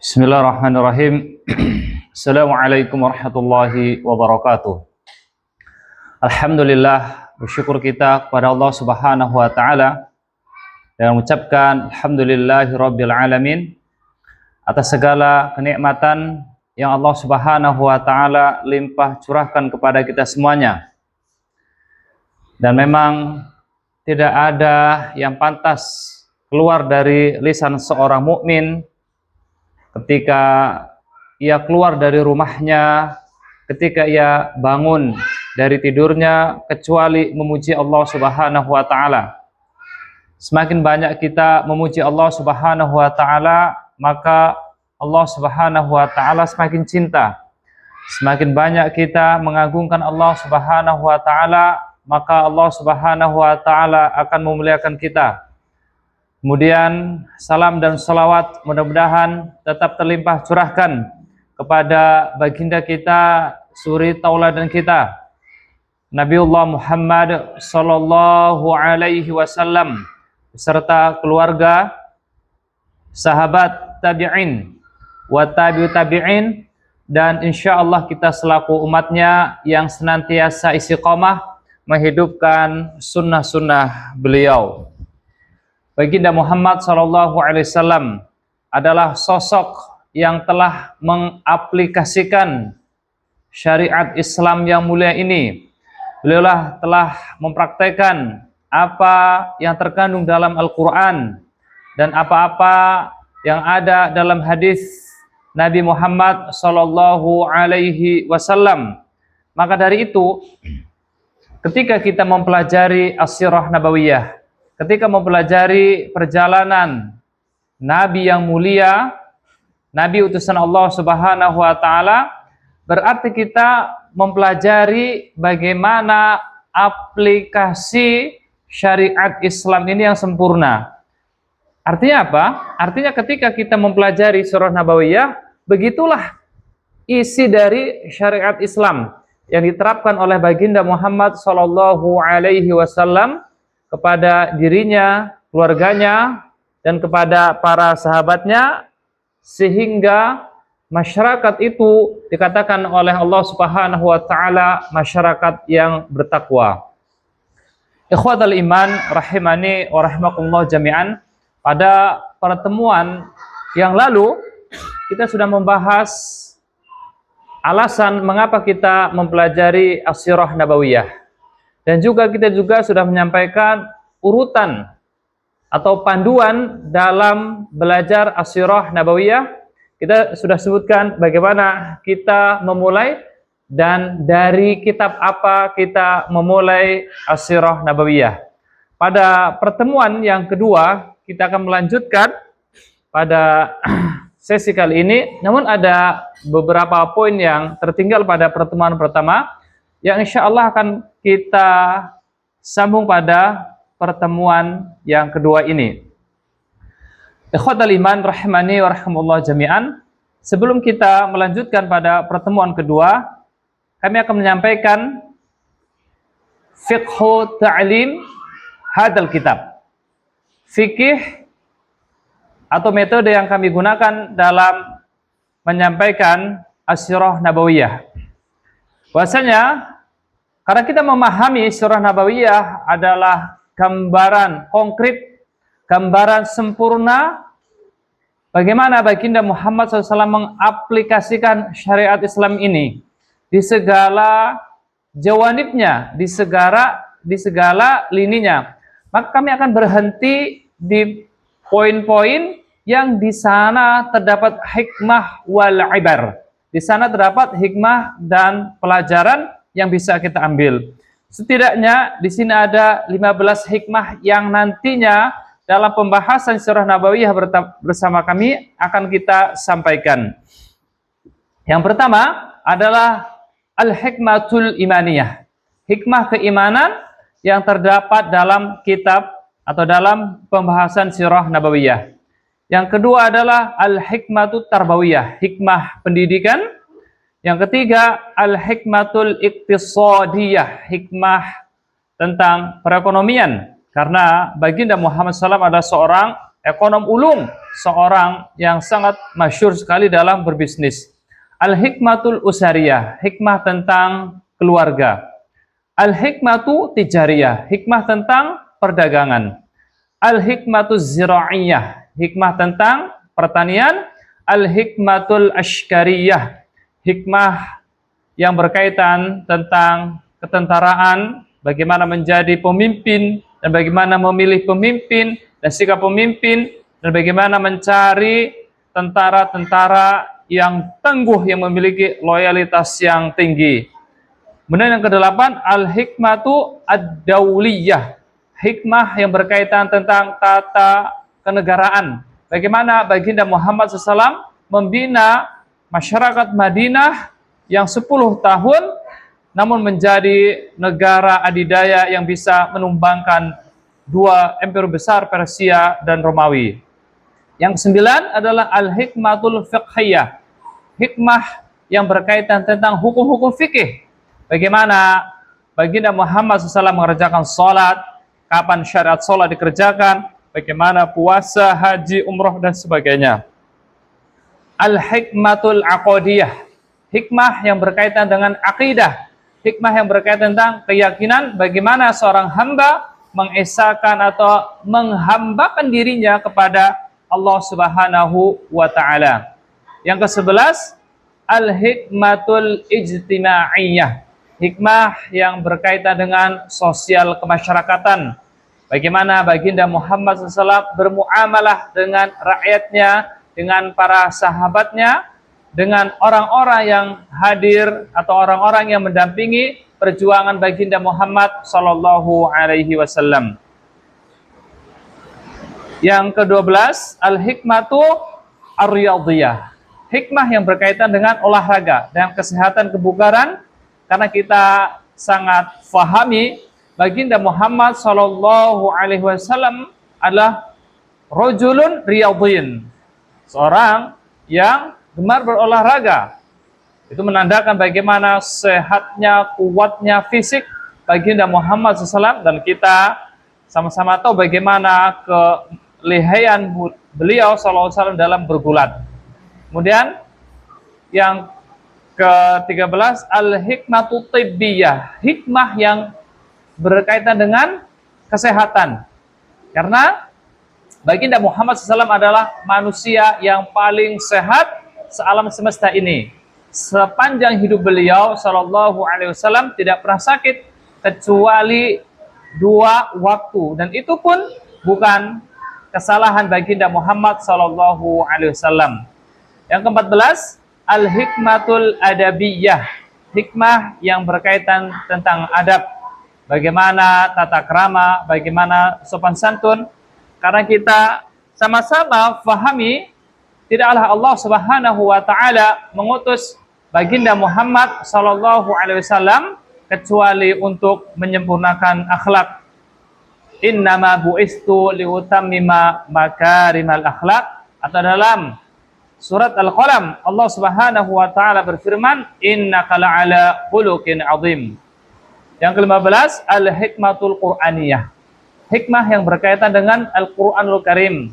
Bismillahirrahmanirrahim. Assalamualaikum warahmatullahi wabarakatuh. Alhamdulillah, bersyukur kita kepada Allah Subhanahu wa taala dan mengucapkan alhamdulillahirabbil alamin atas segala kenikmatan yang Allah Subhanahu wa taala limpah curahkan kepada kita semuanya. Dan memang tidak ada yang pantas keluar dari lisan seorang mukmin ketika ia keluar dari rumahnya, ketika ia bangun dari tidurnya, kecuali memuji Allah Subhanahu wa taala. Semakin banyak kita memuji Allah Subhanahu wa taala, maka Allah Subhanahu wa taala semakin cinta. Semakin banyak kita mengagungkan Allah Subhanahu wa taala, maka Allah Subhanahu wa taala akan memuliakan kita. Kemudian salam dan salawat mudah-mudahan tetap terlimpah curahkan kepada baginda kita, suri tauladan kita, Nabiullah Muhammad sallallahu alaihi wasallam beserta keluarga, sahabat tabi'in, wa tabi'ut tabi'in, dan insyaallah kita selaku umatnya yang senantiasa istiqamah menghidupkan sunnah-sunnah beliau. Baginda Muhammad sallallahu alaihi wasallam adalah sosok yang telah mengaplikasikan syariat Islam yang mulia ini. Beliau telah mempraktekkan apa yang terkandung dalam Al-Quran dan apa-apa yang ada dalam hadis Nabi Muhammad sallallahu alaihi wasallam. Maka dari itu, ketika kita mempelajari as-sirah nabawiyah, ketika mempelajari perjalanan Nabi yang mulia, Nabi utusan Allah Subhanahu wa taala, berarti kita mempelajari bagaimana aplikasi syariat Islam ini yang sempurna. Artinya apa? Artinya ketika kita mempelajari surah Nabawiyah, begitulah isi dari syariat Islam yang diterapkan oleh baginda Muhammad sallallahu alaihi wasallam kepada dirinya, keluarganya, dan kepada para sahabatnya, sehingga masyarakat itu dikatakan oleh Allah Subhanahu wa taala masyarakat yang bertakwa. Ikhwatal iman rahimani wa rahimakumullah jami'an. Pada pertemuan yang lalu kita sudah membahas alasan mengapa kita mempelajari as-sirah nabawiyah. Dan juga kita sudah menyampaikan urutan atau panduan dalam belajar as-sirah nabawiyah. Kita sudah sebutkan bagaimana kita memulai dan dari kitab apa kita memulai as-sirah nabawiyah. Pada pertemuan yang kedua, kita akan melanjutkan pada sesi kali ini. Namun ada beberapa poin yang tertinggal pada pertemuan pertama yang insya Allah akan kita sambung pada pertemuan yang kedua ini. Ikhwatal iman rahimani wa rahimakumullah jami'an. Sebelum kita melanjutkan pada pertemuan kedua, kami akan menyampaikan fiqhu ta'lim hadal kitab. Fikih atau metode yang kami gunakan dalam menyampaikan as-sirah nabawiyah. Bahwasanya karena kita memahami surah Nabawiyah adalah gambaran konkret, gambaran sempurna bagaimana baginda Muhammad SAW mengaplikasikan syariat Islam ini di segala jawanibnya, di segala lininya. Maka kami akan berhenti di poin-poin yang di sana terdapat hikmah wal ibar. Di sana terdapat hikmah dan pelajaran yang bisa kita ambil. Setidaknya di sini ada 15 hikmah yang nantinya dalam pembahasan surah Nabawiyah bersama kami akan kita sampaikan. Yang pertama adalah al-hikmatul imaniyah. Hikmah keimanan yang terdapat dalam kitab atau dalam pembahasan surah Nabawiyah. Yang kedua adalah al-hikmatut tarbawiyah, hikmah pendidikan. Yang ketiga, al-hikmatul iktisadiyah, hikmah tentang perekonomian. Karena baginda Muhammad SAW adalah seorang ekonom ulung, seorang yang sangat masyhur sekali dalam berbisnis. Al-hikmatul usariyah, hikmah tentang keluarga. Al-hikmatu tijariyah, hikmah tentang perdagangan. Al-hikmatu zira'iyah, hikmah tentang pertanian. Al-hikmatul ashkariyah, hikmah yang berkaitan tentang ketentaraan, bagaimana menjadi pemimpin dan bagaimana memilih pemimpin dan sikap pemimpin dan bagaimana mencari tentara-tentara yang tangguh yang memiliki loyalitas yang tinggi. Kemudian yang kedelapan, al-hikmatu ad-dauliyah, hikmah yang berkaitan tentang tata kenegaraan. Bagaimana baginda Muhammad SAW membina masyarakat Madinah yang 10 tahun namun menjadi negara adidaya yang bisa menumbangkan dua empire besar, Persia dan Romawi. Yang kesembilan adalah al-hikmatul fiqhiyah, hikmah yang berkaitan tentang hukum-hukum fikih. Bagaimana baginda Muhammad SAW mengerjakan sholat, kapan syariat sholat dikerjakan, bagaimana puasa, haji, umroh, dan sebagainya. Al-hikmatul aqadiyah, hikmah yang berkaitan dengan akidah, hikmah yang berkaitan tentang keyakinan, bagaimana seorang hamba mengesahkan atau menghambakan dirinya kepada Allah Subhanahu wa Ta'ala. Yang ke-11, al-hikmatul ijtimaiyah, hikmah yang berkaitan dengan sosial kemasyarakatan. Bagaimana baginda Muhammad SAW bermuamalah dengan rakyatnya, dengan para sahabatnya, dengan orang-orang yang hadir atau orang-orang yang mendampingi perjuangan baginda Muhammad sallallahu alaihi wasallam. Yang ke-12, al-hikmatu ar-riyadhiyah, hikmah yang berkaitan dengan olahraga dan kesehatan kebugaran, karena kita sangat fahami baginda Muhammad sallallahu alaihi wasallam adalah rajulun riyadhin, seorang yang gemar berolahraga. Itu menandakan bagaimana sehatnya, kuatnya fisik baginda Muhammad SAW, dan kita sama-sama tahu bagaimana kelihayan beliau SAW dalam bergulat. Kemudian yang ke-13, al-hikmatu tibbiyah, hikmah yang berkaitan dengan kesehatan. Karena baginda Muhammad SAW adalah manusia yang paling sehat sealam semesta ini. Sepanjang hidup beliau sallallahu alaihi wasallam tidak pernah sakit kecuali 2 waktu, dan itu pun bukan kesalahan baginda Muhammad sallallahu alaihi wasallam. Yang ke-14, al-hikmatul adabiyah, hikmah yang berkaitan tentang adab. Bagaimana tata krama, bagaimana sopan santun, karena kita sama-sama fahami tidaklah Allah Subhanahu wa Ta'ala mengutus baginda Muhammad sallallahu alaihi wasallam kecuali untuk menyempurnakan akhlak. Innama bu'istu liutammima makarimal akhlak, atau dalam surat Al-Qalam Allah Subhanahu wa Ta'ala berfirman, innaka la'ala khuluqin azim. Yang ke-15, al-hikmatul qur'aniyah, hikmah yang berkaitan dengan Al-Qur'anul Karim,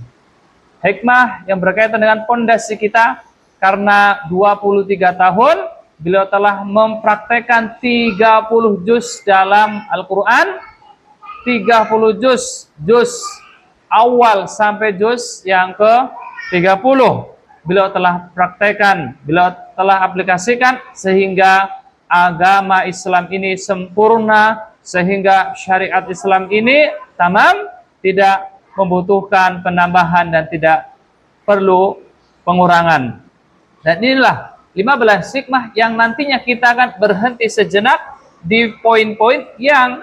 hikmah yang berkaitan dengan pondasi kita, karena 23 tahun beliau telah mempraktekkan 30 juz dalam Al-Quran, 30 juz awal sampai juz yang ke-30 beliau telah praktekkan, beliau telah aplikasikan, sehingga agama Islam ini sempurna, sehingga syariat Islam ini tamam, tidak membutuhkan penambahan dan tidak perlu pengurangan. Dan inilah 15 hikmah yang nantinya kita akan berhenti sejenak di poin-poin yang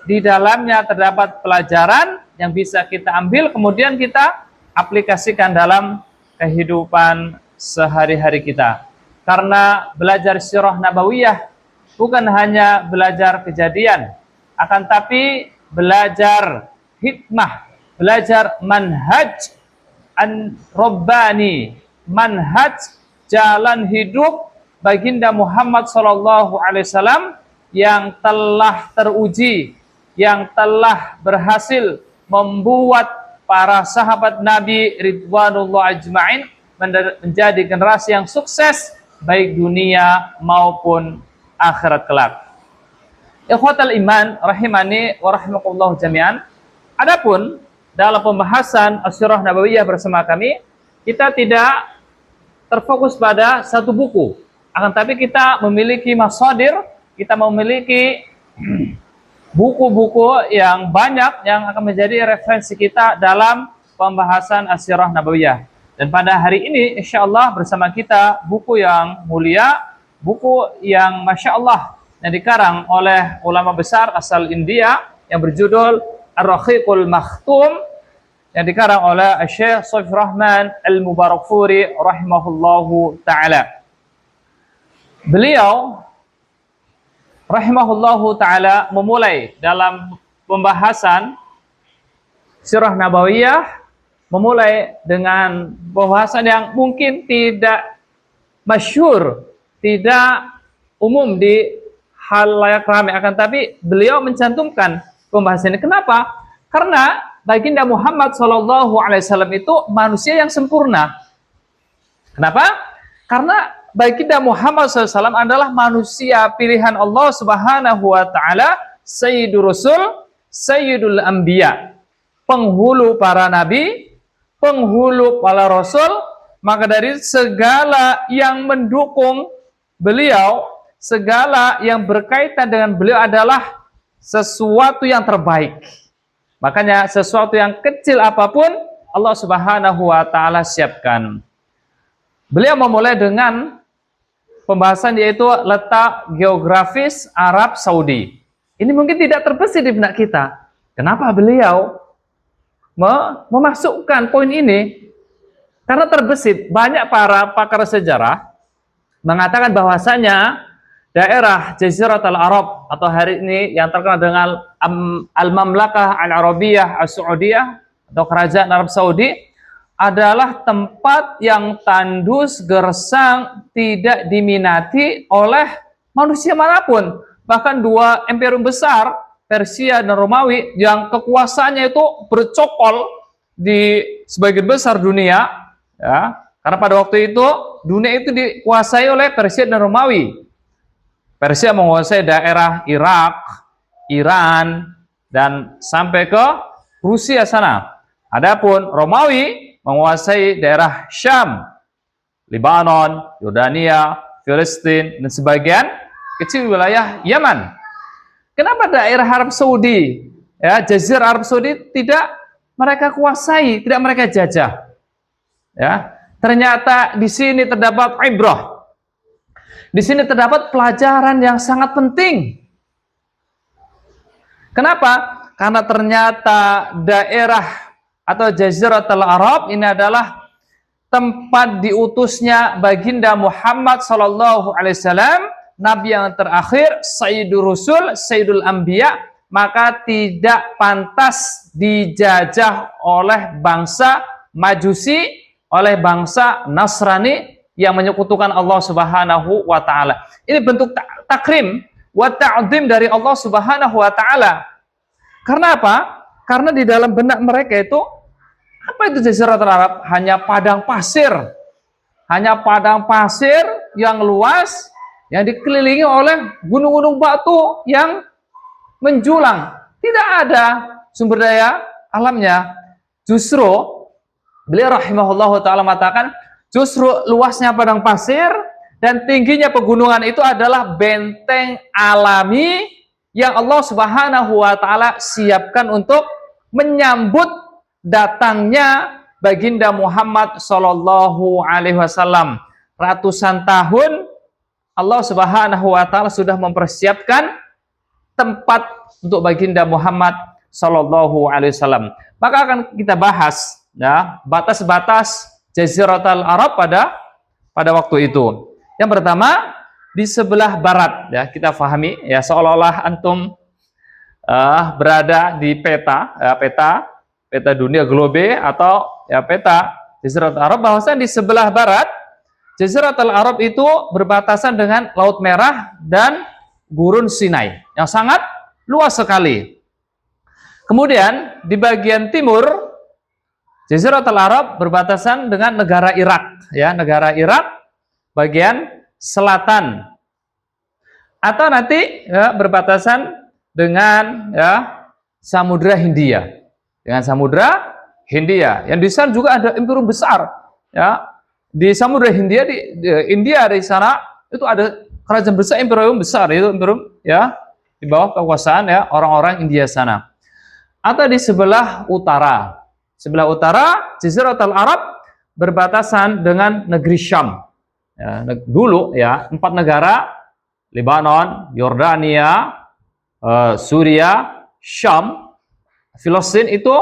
di dalamnya terdapat pelajaran yang bisa kita ambil, kemudian kita aplikasikan dalam kehidupan sehari-hari kita. Karena belajar sirah nabawiyah bukan hanya belajar kejadian, akan tapi belajar hikmah, belajar manhaj an-rabbani, manhaj jalan hidup baginda Muhammad SAW yang telah teruji, yang telah berhasil membuat para sahabat Nabi ridwanullah ajma'in menjadi generasi yang sukses baik dunia maupun akhirat kelak. Ikhwatal iman rahimani wa rahimakumullah jami'an. Adapun dalam pembahasan As-Sirah Nabawiyah bersama kami, kita tidak terfokus pada satu buku, akan tapi kita memiliki masadir, kita memiliki buku-buku yang banyak yang akan menjadi referensi kita dalam pembahasan As-Sirah Nabawiyah. Dan pada hari ini insyaallah bersama kita buku yang mulia, buku yang Masya Allah yang dikarang oleh ulama besar asal India yang berjudul Ar-Rahiqul Makhtum, yang dikarang oleh Syekh Shafiur Rahman Al-Mubarakfuri rahimahullahu ta'ala. Beliau rahimahullahu ta'ala memulai dalam pembahasan Sirah Nabawiyah, memulai dengan pembahasan yang mungkin tidak masyhur, tidak umum di halayak ramai, akan tapi beliau mencantumkan pembahasan ini. Kenapa? Karena baginda Muhammad SAW itu manusia yang sempurna. Kenapa? Karena baginda Muhammad SAW adalah manusia pilihan Allah Subhanahu wa Ta'ala, Sayyidur Rasul, Sayyidul Anbiya, penghulu para nabi, penghulu para rasul. Maka dari segala yang mendukung beliau, segala yang berkaitan dengan beliau adalah sesuatu yang terbaik. Makanya sesuatu yang kecil apapun Allah Subhanahu wa Ta'ala siapkan. Beliau memulai dengan pembahasan yaitu letak geografis Arab Saudi. Ini mungkin tidak terbesit di benak kita. Kenapa beliau memasukkan poin ini? Karena terbesit banyak para pakar sejarah mengatakan bahwasanya daerah Jaziratul Arab atau hari ini yang terkenal dengan Al-Mamlakah Al-Arabiyah As-Saudiyah atau Kerajaan Arab Saudi adalah tempat yang tandus, gersang, tidak diminati oleh manusia manapun. Bahkan dua imperium besar, Persia dan Romawi, yang kekuasaannya itu bercokol di sebagian besar dunia, ya, karena pada waktu itu dunia itu dikuasai oleh Persia dan Romawi. Persia menguasai daerah Irak, Iran, dan sampai ke Rusia sana. Adapun Romawi menguasai daerah Syam, Lebanon, Yordania, Palestina, dan sebagian kecil wilayah Yaman. Kenapa daerah Arab Saudi, ya, Jazirah Arab Saudi tidak mereka kuasai, tidak mereka jajah? Ya, ternyata di sini terdapat ibrah. Di sini terdapat pelajaran yang sangat penting. Kenapa? Karena ternyata daerah atau Jaziratul Arab ini adalah tempat diutusnya baginda Muhammad SAW, Nabi yang terakhir, Sayyidur Rasul, Sayyidul Anbiya, maka tidak pantas dijajah oleh bangsa Majusi, oleh bangsa Nasrani yang menyekutukan Allah Subhanahu wa Ta'ala. Ini bentuk takrim wa ta'zim dari Allah Subhanahu wa Ta'ala. Karena apa? Karena di dalam benak mereka itu, apa itu Jaziratul Arab? Hanya padang pasir. Hanya padang pasir yang luas, yang dikelilingi oleh gunung-gunung batu yang menjulang. Tidak ada sumber daya alamnya. Justru beliau rahimahullahu ta'ala mengatakan, justru luasnya padang pasir dan tingginya pegunungan itu adalah benteng alami yang Allah Subhanahu wa Ta'ala siapkan untuk menyambut datangnya baginda Muhammad Sallallahu Alaihi Wasallam. Ratusan tahun Allah Subhanahu wa Ta'ala sudah mempersiapkan tempat untuk baginda Muhammad Sallallahu Alaihi Wasallam. Maka akan kita bahas, ya, batas-batas Jaziratul Arab pada waktu itu. Yang pertama, di sebelah barat, ya, kita fahami, ya, seolah-olah antum berada di peta dunia globe atau ya peta Jaziratul Arab, bahwasanya di sebelah barat Jaziratul Arab itu berbatasan dengan Laut Merah dan Gurun Sinai yang sangat luas sekali. Kemudian di bagian timur Jaziratul Arab berbatasan dengan negara Irak, ya, negara Irak bagian selatan. Atau nanti ya, berbatasan dengan ya Samudra Hindia. Dengan Samudra Hindia. Yang di sana juga ada imperium besar, ya. Di Samudra Hindia di India di sana itu ada kerajaan besar, imperium besar, itu imperium ya di bawah kekuasaan ya orang-orang India sana. Atau di sebelah utara. Sebelah utara, Jaziratul Arab berbatasan dengan negeri Syam. Ya, dulu ya 4 negara, Lebanon, Yordania, Suria, Syam, Filistin itu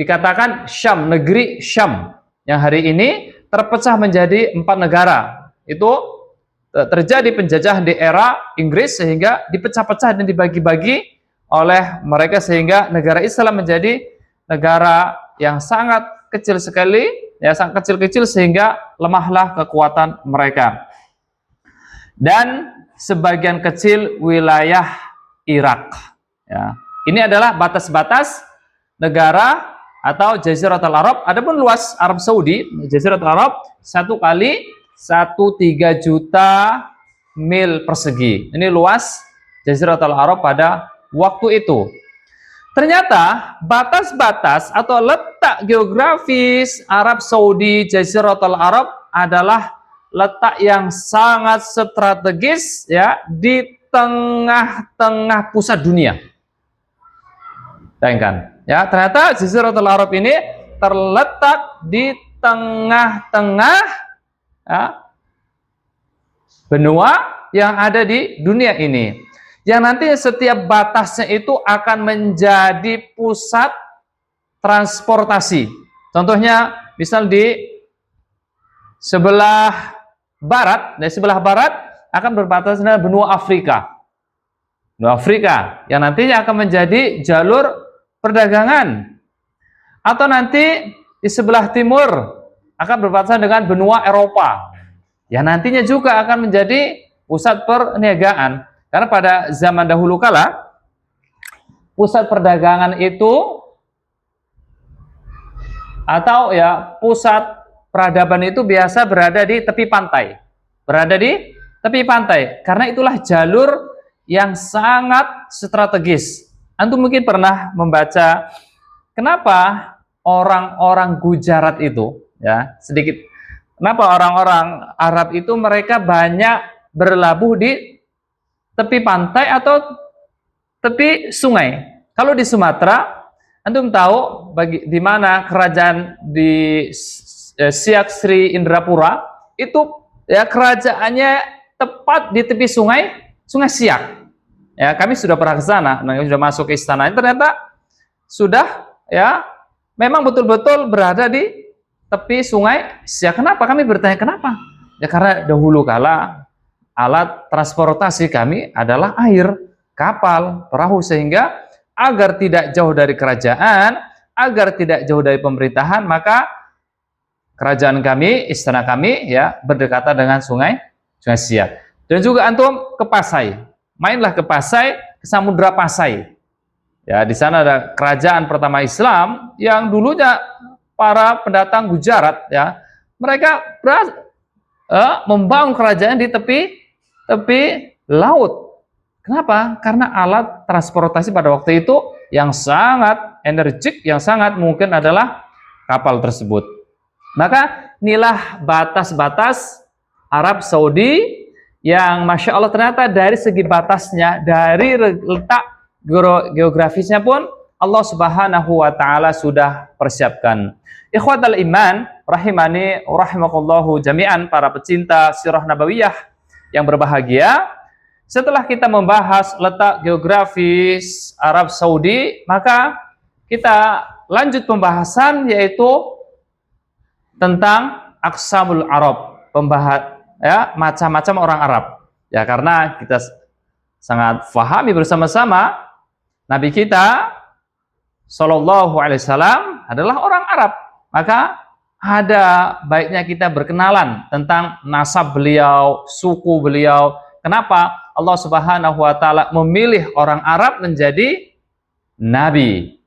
dikatakan Syam, negeri Syam. Yang hari ini terpecah menjadi 4 negara. Itu terjadi penjajahan di era Inggris sehingga dipecah-pecah dan dibagi-bagi oleh mereka sehingga negara Islam menjadi negara yang sangat kecil sekali, ya sangat kecil-kecil sehingga lemahlah kekuatan mereka. Dan sebagian kecil wilayah Irak. Ya. Ini adalah batas-batas negara atau Jaziratul Arab. Adapun luas Arab Saudi, Jaziratul Arab 1 kali 1,3 juta mil persegi. Ini luas Jaziratul Arab pada waktu itu. Ternyata batas-batas atau letak geografis Arab Saudi Jaziratul Arab adalah letak yang sangat strategis ya di tengah-tengah pusat dunia. Bayangkan, ya ternyata Jaziratul Arab ini terletak di tengah-tengah ya, benua yang ada di dunia ini. Yang nanti setiap batasnya itu akan menjadi pusat transportasi. Contohnya, misal di sebelah barat, akan berbatasan dengan benua Afrika. Benua Afrika, yang nantinya akan menjadi jalur perdagangan. Atau nanti di sebelah timur, akan berbatasan dengan benua Eropa. Yang nantinya juga akan menjadi pusat perniagaan. Karena pada zaman dahulu kala, pusat perdagangan itu atau ya pusat peradaban itu biasa berada di tepi pantai. Berada di tepi pantai. Karena itulah jalur yang sangat strategis. Antum mungkin pernah membaca kenapa orang-orang Gujarat itu, ya sedikit, kenapa orang-orang Arab itu mereka banyak berlabuh di tepi pantai atau tepi sungai. Kalau di Sumatera, antum tahu di mana kerajaan di Siak Sri Indrapura itu ya kerajaannya tepat di tepi sungai Siak. Ya, kami sudah pernah ke sana, sudah masuk ke istana. Ternyata sudah ya memang betul-betul berada di tepi sungai Siak. Kenapa? Kami bertanya kenapa? Ya karena dahulu kala alat transportasi kami adalah air, kapal, perahu, sehingga agar tidak jauh dari kerajaan, agar tidak jauh dari pemerintahan, maka kerajaan kami, istana kami ya berdekatan dengan sungai Siak. Dan juga antum ke Pasai, mainlah ke Pasai, ke Samudra Pasai. Ya, di sana ada kerajaan pertama Islam yang dulunya para pendatang Gujarat ya, mereka membangun kerajaan di tepi laut. Kenapa? Karena alat transportasi pada waktu itu yang sangat energik, yang sangat mungkin adalah kapal tersebut. Maka inilah batas-batas Arab Saudi yang Masya Allah ternyata dari segi batasnya, dari letak geografisnya pun Allah Subhanahu wa Ta'ala sudah persiapkan. Ikhwatal iman rahimani rahimakumullahu jami'an, para pecinta sirah nabawiyah yang berbahagia, setelah kita membahas letak geografis Arab Saudi, maka kita lanjut pembahasan yaitu tentang aqsamul Arab, pembahas ya macam-macam orang Arab. Ya karena kita sangat fahami bersama-sama Nabi kita Shallallahu Alaihi Wasallam adalah orang Arab, maka ada baiknya kita berkenalan tentang nasab beliau, suku beliau. Kenapa Allah Subhanahu wa Ta'ala memilih orang Arab menjadi nabi?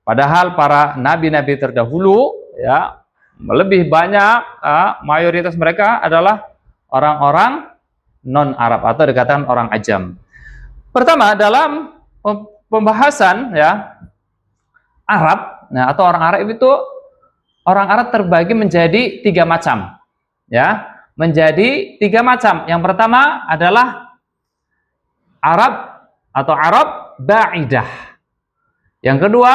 Padahal para nabi-nabi terdahulu ya lebih banyak mayoritas mereka adalah orang-orang non-Arab atau dikatakan orang ajam. Pertama dalam pembahasan ya Arab, nah atau orang Arab itu orang Arab terbagi menjadi 3 macam ya, menjadi 3 macam. Yang pertama adalah Arab atau Arab ba'idah. Yang kedua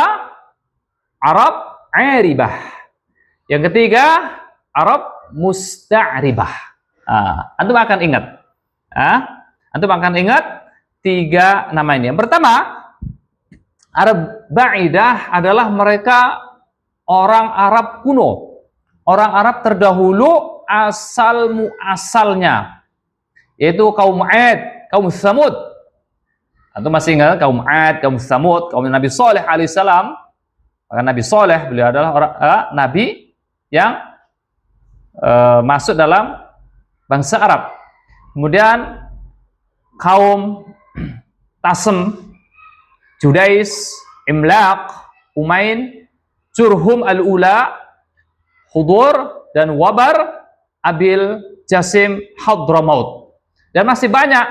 Arab aribah. Yang ketiga Arab musta'ribah. Antum akan ingat. Antum akan ingat 3 nama ini. Yang pertama Arab ba'idah adalah mereka orang Arab kuno, orang Arab terdahulu asal muasalnya, yaitu kaum Ad, kaum Tsamud. Antum masih ingat kaum Ad, kaum Tsamud, kaum Nabi Saleh alaihissalam? Maka Nabi Saleh beliau adalah orang nabi yang masuk dalam bangsa Arab. Kemudian kaum Tasem, Judais, Imlaq, Umain, Jurhum al-Ula, Khudur, dan Wabar, Abil, Jasim, Hadramaut. Dan masih banyak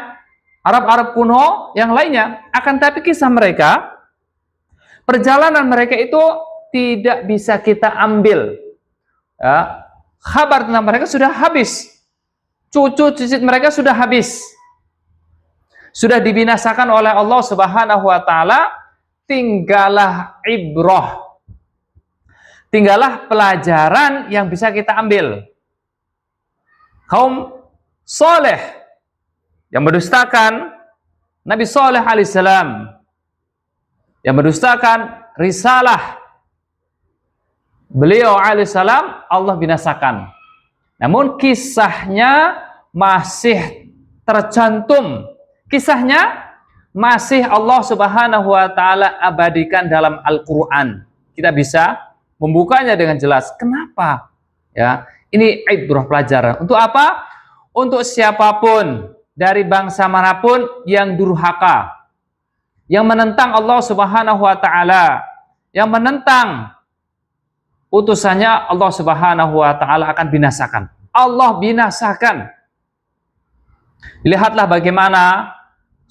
Arab-Arab kuno yang lainnya. Akan tapi kisah mereka, perjalanan mereka itu tidak bisa kita ambil. Ya, kabar tentang mereka sudah habis. Cucu cicit mereka sudah habis. Sudah dibinasakan oleh Allah Subhanahu wa taala, tinggallah ibrah. Tinggallah pelajaran yang bisa kita ambil. Kaum Saleh yang mendustakan Nabi Saleh alaihissalam, yang mendustakan risalah beliau alaihissalam, Allah binasakan. Namun kisahnya masih tercantum. Kisahnya masih Allah Subhanahu wa taala abadikan dalam Al-Qur'an. Kita bisa membukanya dengan jelas. Kenapa? Ya, ini ibrah pelajaran. Untuk apa? Untuk siapapun dari bangsa manapun yang durhaka, yang menentang Allah Subhanahu wa taala, yang menentang utusannya, Allah Subhanahu wa taala akan binasakan. Allah binasakan. Lihatlah bagaimana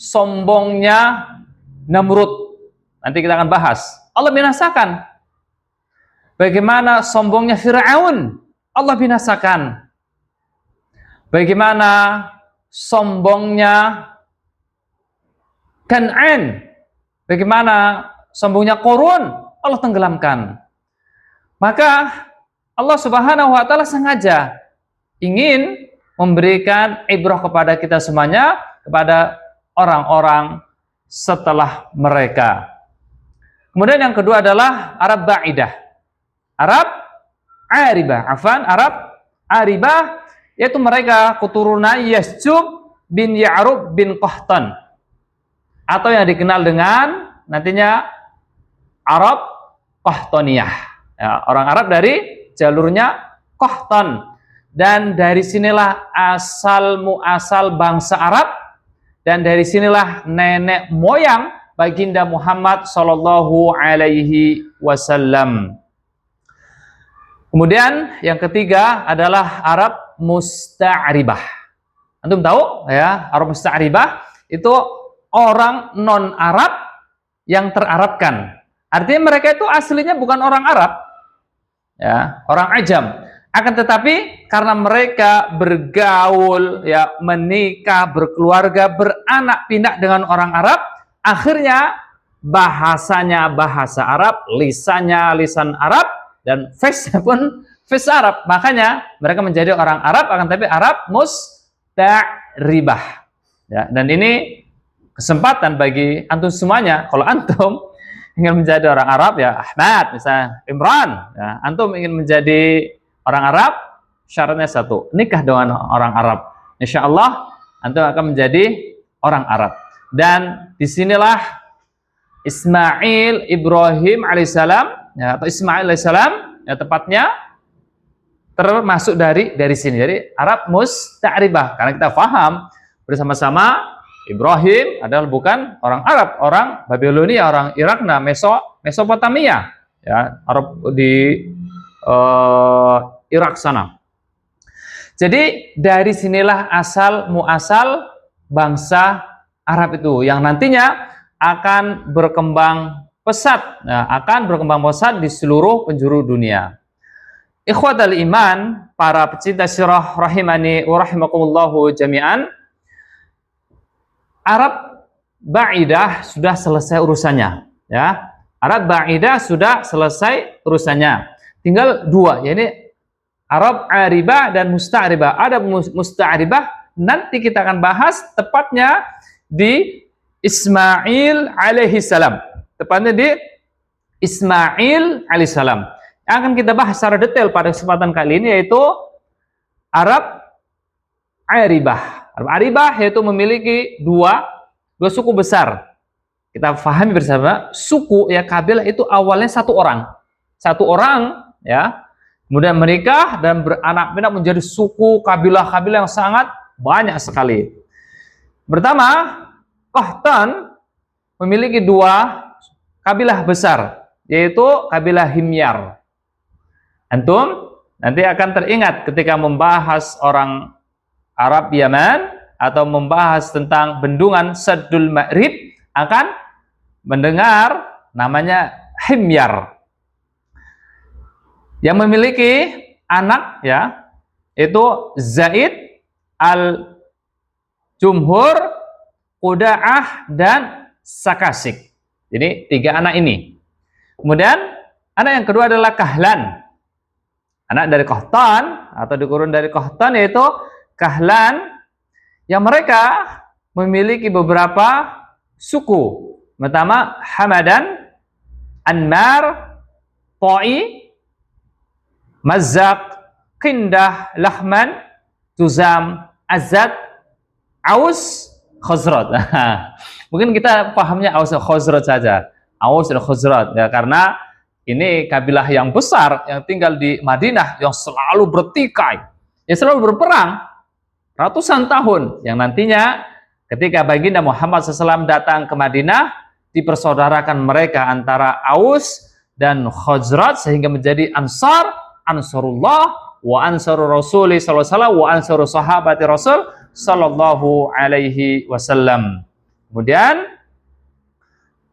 sombongnya Namrud. Nanti kita akan bahas. Allah binasakan. Bagaimana sombongnya Fir'aun. Allah binasakan. Bagaimana sombongnya Kan'an. Bagaimana sombongnya Qarun. Allah tenggelamkan. Maka Allah Subhanahu wa taala sengaja ingin memberikan ibrah kepada kita semuanya, kepada orang-orang setelah mereka. Kemudian yang kedua adalah Arab ba'idah. Arab aribah. Arab aribah, yaitu mereka keturunan Yasjub bin Ya'rub bin Qahtan, atau yang dikenal dengan nantinya Arab Qahtaniyah. Ya, orang Arab dari jalurnya Qahtan. Dan dari sinilah asal muasal bangsa Arab, dan dari sinilah nenek moyang baginda Muhammad sallallahu alaihi wasallam. Kemudian yang ketiga adalah Arab musta'ribah. Antum tahu ya, Arab musta'ribah itu orang non Arab yang terarabkan. Artinya mereka itu aslinya bukan orang Arab, ya, orang ajam. Akan tetapi karena mereka bergaul, ya, menikah, berkeluarga, beranak pinak dengan orang Arab, akhirnya bahasanya bahasa Arab, lisannya lisan Arab, dan face pun face Arab. Makanya mereka menjadi orang Arab, akan tetapi Arab musta'ribah. Ya, dan ini kesempatan bagi antum semuanya. Kalau antum ingin menjadi orang Arab, ya Ahmad, misalnya Imran, ya, antum ingin menjadi orang Arab, syaratnya satu, nikah dengan orang Arab. Insya Allah antum akan menjadi orang Arab. Dan disinilah Ismail Ibrahim alaihissalam, ya, atau Ismail alaihissalam, ya, tepatnya termasuk dari sini. Jadi Arab musta'ribah, karena kita paham bersama-sama Ibrahim adalah bukan orang Arab, orang Babilonia, orang Irak, Mesopotamia. ya, Arab di Irak sana. Jadi dari sinilah asal muasal bangsa Arab itu yang nantinya akan berkembang pesat, akan berkembang pesat di seluruh penjuru dunia. Ikhwatal iman, para pecinta sirah rahimani wa rahimakumullahu jami'an, Arab ba'idah sudah selesai urusannya, ya. Arab ba'idah sudah selesai urusannya. Tinggal dua, yakni Arab aribah dan musta'ribah. Ada musta'ribah, nanti kita akan bahas tepatnya di Ismail alaihi salam. Tepatnya di Ismail alaihi salam. Yang akan kita bahas secara detail pada kesempatan kali ini yaitu Arab aribah. Arab aribah yaitu memiliki dua suku besar. Kita pahami bersama, suku ya, kabilah itu awalnya satu orang. Satu orang ya. Kemudian menikah dan beranak pinak menjadi suku kabilah-kabilah yang sangat banyak sekali. Pertama, Qahtan memiliki dua kabilah besar, yaitu kabilah Himyar. Antum nanti akan teringat ketika membahas orang Arab Yaman atau membahas tentang bendungan Saddul Ma'rib akan mendengar namanya Himyar. Yang memiliki anak ya, itu Zaid, Al-Jumhur, Quda'ah dan Sakasik. Jadi tiga anak ini. Kemudian anak yang kedua adalah Kahlan. Anak dari Qahtan atau dikurun dari Qahtan yaitu Kahlan, yang mereka memiliki beberapa suku. Pertama Hamadan, Anmar, Ta'i, Mazak, Qindah, Lahman, Tuzam, Azad, Aus, Khazraj. Mungkin kita pahamnya Aus dan Khazraj saja. Aus dan Khazraj ya, karena ini kabilah yang besar yang tinggal di Madinah yang selalu bertikai, yang selalu berperang ratusan tahun, yang nantinya ketika baginda Muhammad SAW datang ke Madinah dipersaudarakan mereka antara Aus dan Khazraj sehingga menjadi Ansarullah wa Ansarur Rasuli sallallahu alaihi wasallam wa Ansarus sahabati Rasul sallallahu alaihi wasallam. Kemudian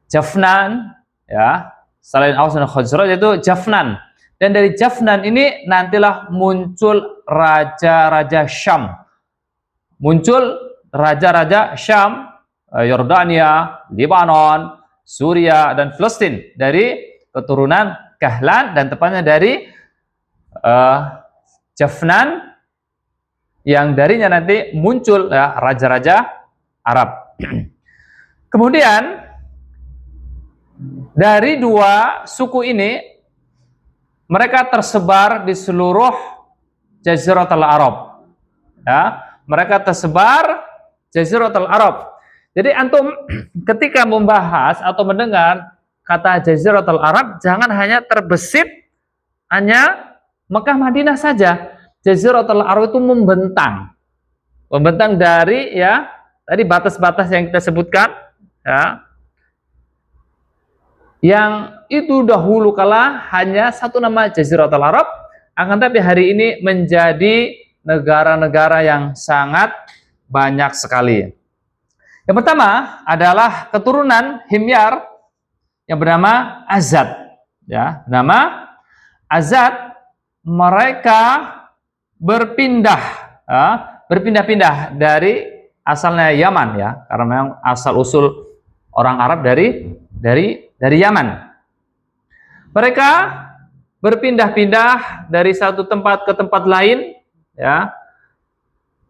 Jafnan ya, selain Aus dan Khazraj itu Jafnan. Dan dari Jafnan ini nantilah muncul raja-raja Syam. Muncul raja-raja Syam, Yordania, Lebanon, Suria dan Palestina dari keturunan Kahlan dan tepatnya dari Jafnan, yang darinya nanti muncul ya, raja-raja Arab. Kemudian dari dua suku ini mereka tersebar di seluruh Jaziratul Arab. Ya, mereka tersebar Jaziratul Arab. Jadi antum ketika membahas atau mendengar kata Jaziratul Arab jangan hanya terbesit hanya Mekah Madinah saja. Jaziratul Arab itu membentang dari ya tadi batas-batas yang kita sebutkan ya, yang itu dahulu kala hanya satu nama Jaziratul Arab, akan tapi hari ini menjadi negara-negara yang sangat banyak sekali. Yang pertama adalah keturunan Himyar yang bernama Azad ya, nama Azad. Mereka berpindah-pindah dari asalnya Yaman ya, karena memang asal usul orang Arab dari Yaman. Mereka berpindah-pindah dari satu tempat ke tempat lain ya,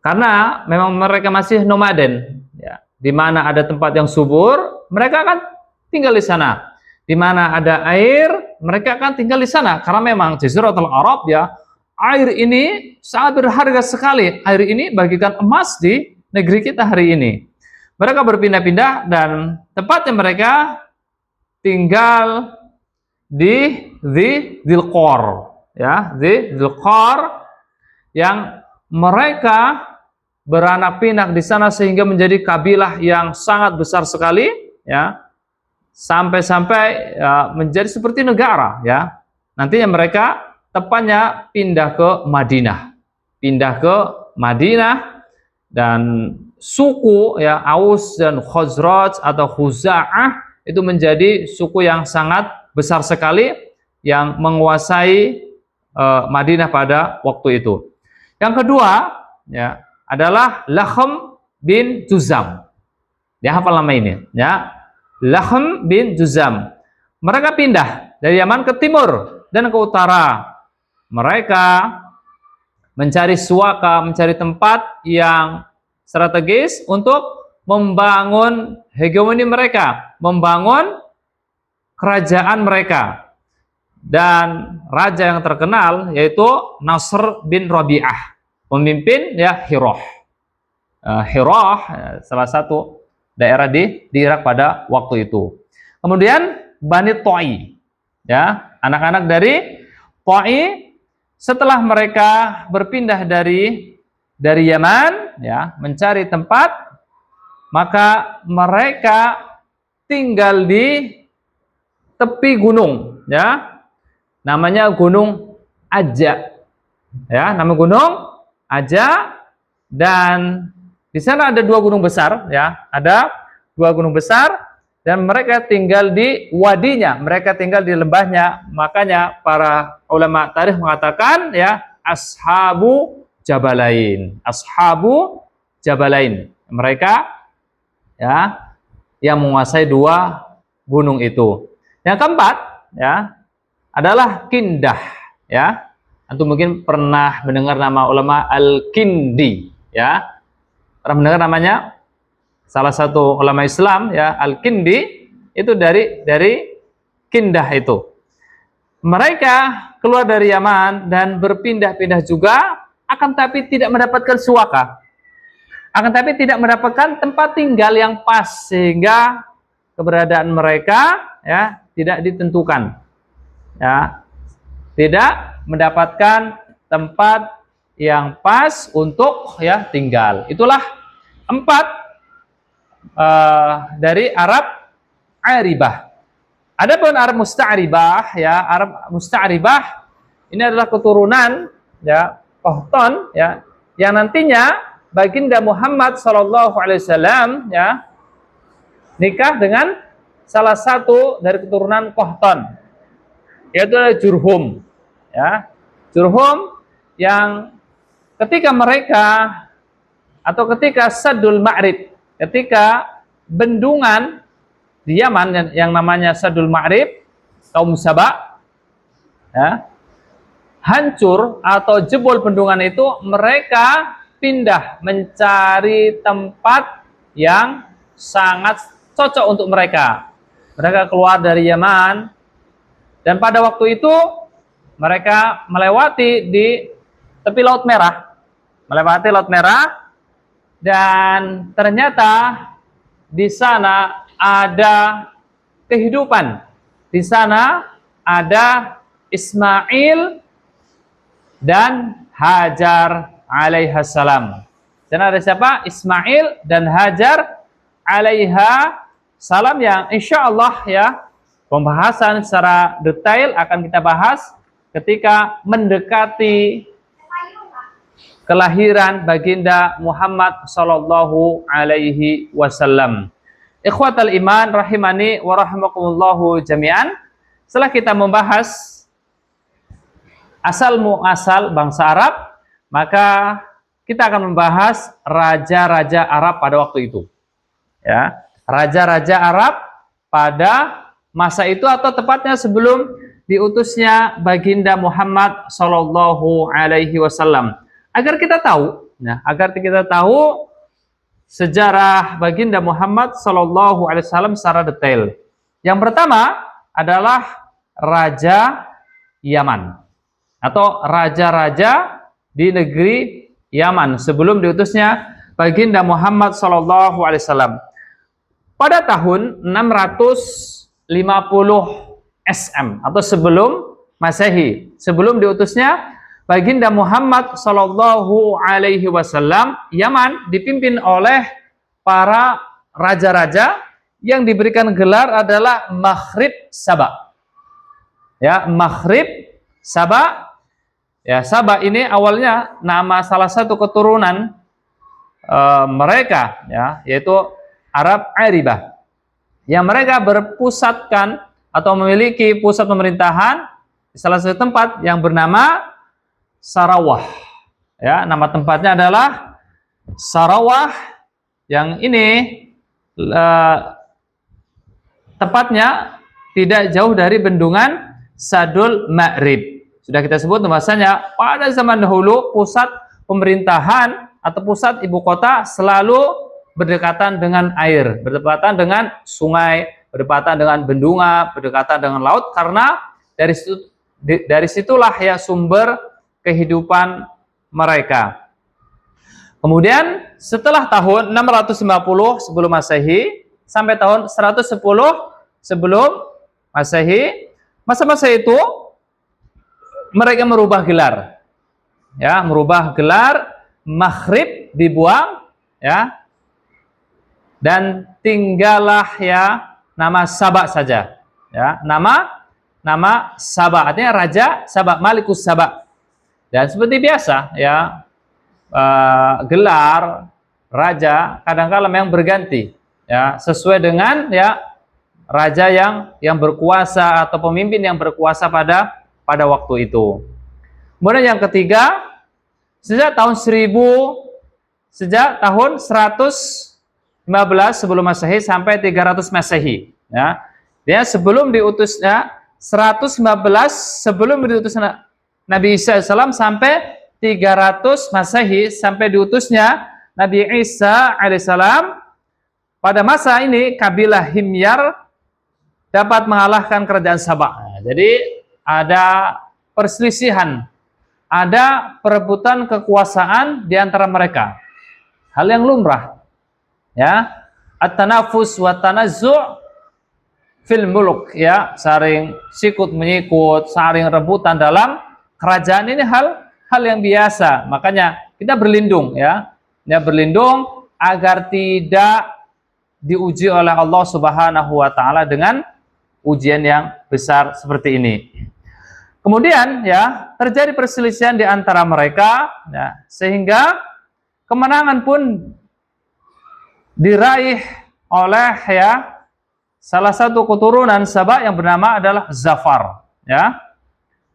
karena memang mereka masih nomaden ya. Di mana ada tempat yang subur, mereka akan tinggal di sana. Di mana ada air, mereka akan tinggal di sana. Karena memang Jaziratul Arab ya, air ini sangat berharga sekali. Air ini bagikan emas di negeri kita hari ini. Mereka berpindah-pindah dan tempatnya mereka tinggal di Dzilqor ya, di Dzilqor, yang mereka beranak pinak di sana sehingga menjadi kabilah yang sangat besar sekali ya. sampai-sampai menjadi seperti negara, ya. Nantinya mereka tepatnya pindah ke Madinah, dan suku, ya, Aus dan Khazraj atau Khuza'ah itu menjadi suku yang sangat besar sekali yang menguasai Madinah pada waktu itu. Yang kedua, ya, adalah Lahm bin Juzam. Dia hafal nama ini, ya. Lahm bin Juzam. Mereka pindah dari Yaman ke timur dan ke utara. Mereka mencari suaka, mencari tempat yang strategis untuk membangun hegemoni mereka, membangun kerajaan mereka. Dan raja yang terkenal yaitu Nasr bin Rabi'ah, pemimpin, ya, Hirah. Hirah salah satu daerah di Irak pada waktu itu. Kemudian Bani Ta'i, ya, anak-anak dari Ta'i, setelah mereka berpindah dari Yaman, ya, mencari tempat, maka mereka tinggal di tepi gunung, ya. Namanya Gunung Aja. Ya, nama gunung Aja, dan di sana ada dua gunung besar, ya. Ada dua gunung besar, dan mereka tinggal di wadinya, mereka tinggal di lembahnya. Makanya para ulama tarikh mengatakan, ya, Ashabu Jabalain. Ashabu Jabalain. Mereka, ya, yang menguasai dua gunung itu. Yang keempat, ya, adalah Kindah, ya. Antum mungkin pernah mendengar nama ulama Al-Kindi, ya. Pernah mendengar namanya? Salah satu ulama Islam, ya, Al-Kindi, itu dari Kindah itu. Mereka keluar dari Yaman dan berpindah-pindah juga, akan tapi tidak mendapatkan suaka. Akan tapi tidak mendapatkan tempat tinggal yang pas, sehingga keberadaan mereka, ya, tidak ditentukan. Ya, tidak mendapatkan tempat yang pas untuk, ya, tinggal. Itulah empat dari Arab Aribah. Adapun Arab Musta'ribah, ya, Arab Musta'ribah ini adalah keturunan, ya, Qahtan, ya, yang nantinya baginda Muhammad SAW, ya, nikah dengan salah satu dari keturunan Qahtan, yaitu Jurhum, ya. Jurhum yang ketika mereka, atau ketika Sadul Ma'rib, ketika bendungan di Yaman yang namanya Sadul Ma'rib, kaum Sabah, ya, hancur atau jebol bendungan itu, mereka pindah mencari tempat yang sangat cocok untuk mereka. Mereka keluar dari Yaman, dan pada waktu itu mereka melewati di tepi Laut Merah, dan ternyata di sana ada kehidupan. Di sana ada Ismail dan Hajar alaihissalam. Dan ada siapa? Ismail dan Hajar alaihissalam, yang insya Allah, ya, pembahasan secara detail akan kita bahas ketika mendekati kelahiran baginda Muhammad sallallahu alaihi wasallam. Ikhwatal iman rahimani wa rahimakumullahu jami'an. Setelah kita membahas asal muasal bangsa Arab, maka kita akan membahas raja-raja Arab pada waktu itu. Ya, raja-raja Arab pada masa itu, atau tepatnya sebelum diutusnya baginda Muhammad sallallahu alaihi wasallam. Agar kita tahu, nah, agar kita tahu sejarah baginda Muhammad sallallahu alaihi wasallam secara detail. Yang pertama adalah Raja Yaman, atau raja-raja di negeri Yaman sebelum diutusnya baginda Muhammad sallallahu alaihi wasallam. Pada tahun 650 SM atau sebelum Masehi, sebelum diutusnya baginda Muhammad sallallahu alaihi wasallam, Yaman dipimpin oleh para raja-raja yang diberikan gelar adalah Maghrib Saba. Ya, Maghrib Saba. Ya, Saba ini awalnya nama salah satu keturunan mereka, ya, yaitu Arab Aribah, yang mereka berpusatkan atau memiliki pusat pemerintahan di salah satu tempat yang bernama Sarawah. Ya, nama tempatnya adalah Sarawah, yang ini tepatnya tidak jauh dari bendungan Sadul Ma'rib. Sudah kita sebut bahwasanya pada zaman dahulu pusat pemerintahan atau pusat ibu kota selalu berdekatan dengan air, berdekatan dengan sungai, berdekatan dengan bendungan, berdekatan dengan laut, karena dari situlah ya sumber kehidupan mereka. Kemudian setelah tahun 650 sebelum Masehi sampai tahun 110 sebelum Masehi, masa-masa itu mereka merubah gelar. Ya, merubah gelar, Maghrib dibuang, ya. Dan tinggallah ya nama Saba saja. Ya, nama Saba, artinya raja Saba, Malikus Saba. Dan seperti biasa ya, gelar raja kadang-kala memang berganti, ya, sesuai dengan ya raja yang berkuasa atau pemimpin yang berkuasa pada waktu itu. Kemudian yang ketiga, sejak tahun 115 sebelum Masehi sampai 300 Masehi, ya. Dia sebelum diutusnya 115 sebelum diutusnya Nabi Isa AS sampai 300 Masehi sampai diutusnya Nabi Isa alaihissalam. Pada masa ini kabilah Himyar dapat mengalahkan kerajaan Sabah. Nah, jadi ada perselisihan, ada perebutan kekuasaan di antara mereka. Hal yang lumrah. Ya, at-tanafus wa tanazzu' fil muluk, ya, saling sikut menyikut, saling rebutan dalam kerajaan, ini hal yang biasa. Makanya kita berlindung, ya berlindung agar tidak diuji oleh Allah Subhanahu wa taala dengan ujian yang besar seperti ini. Kemudian ya terjadi perselisihan di antara mereka, ya, sehingga kemenangan pun diraih oleh ya salah satu keturunan Sabah yang bernama adalah Zafar, ya.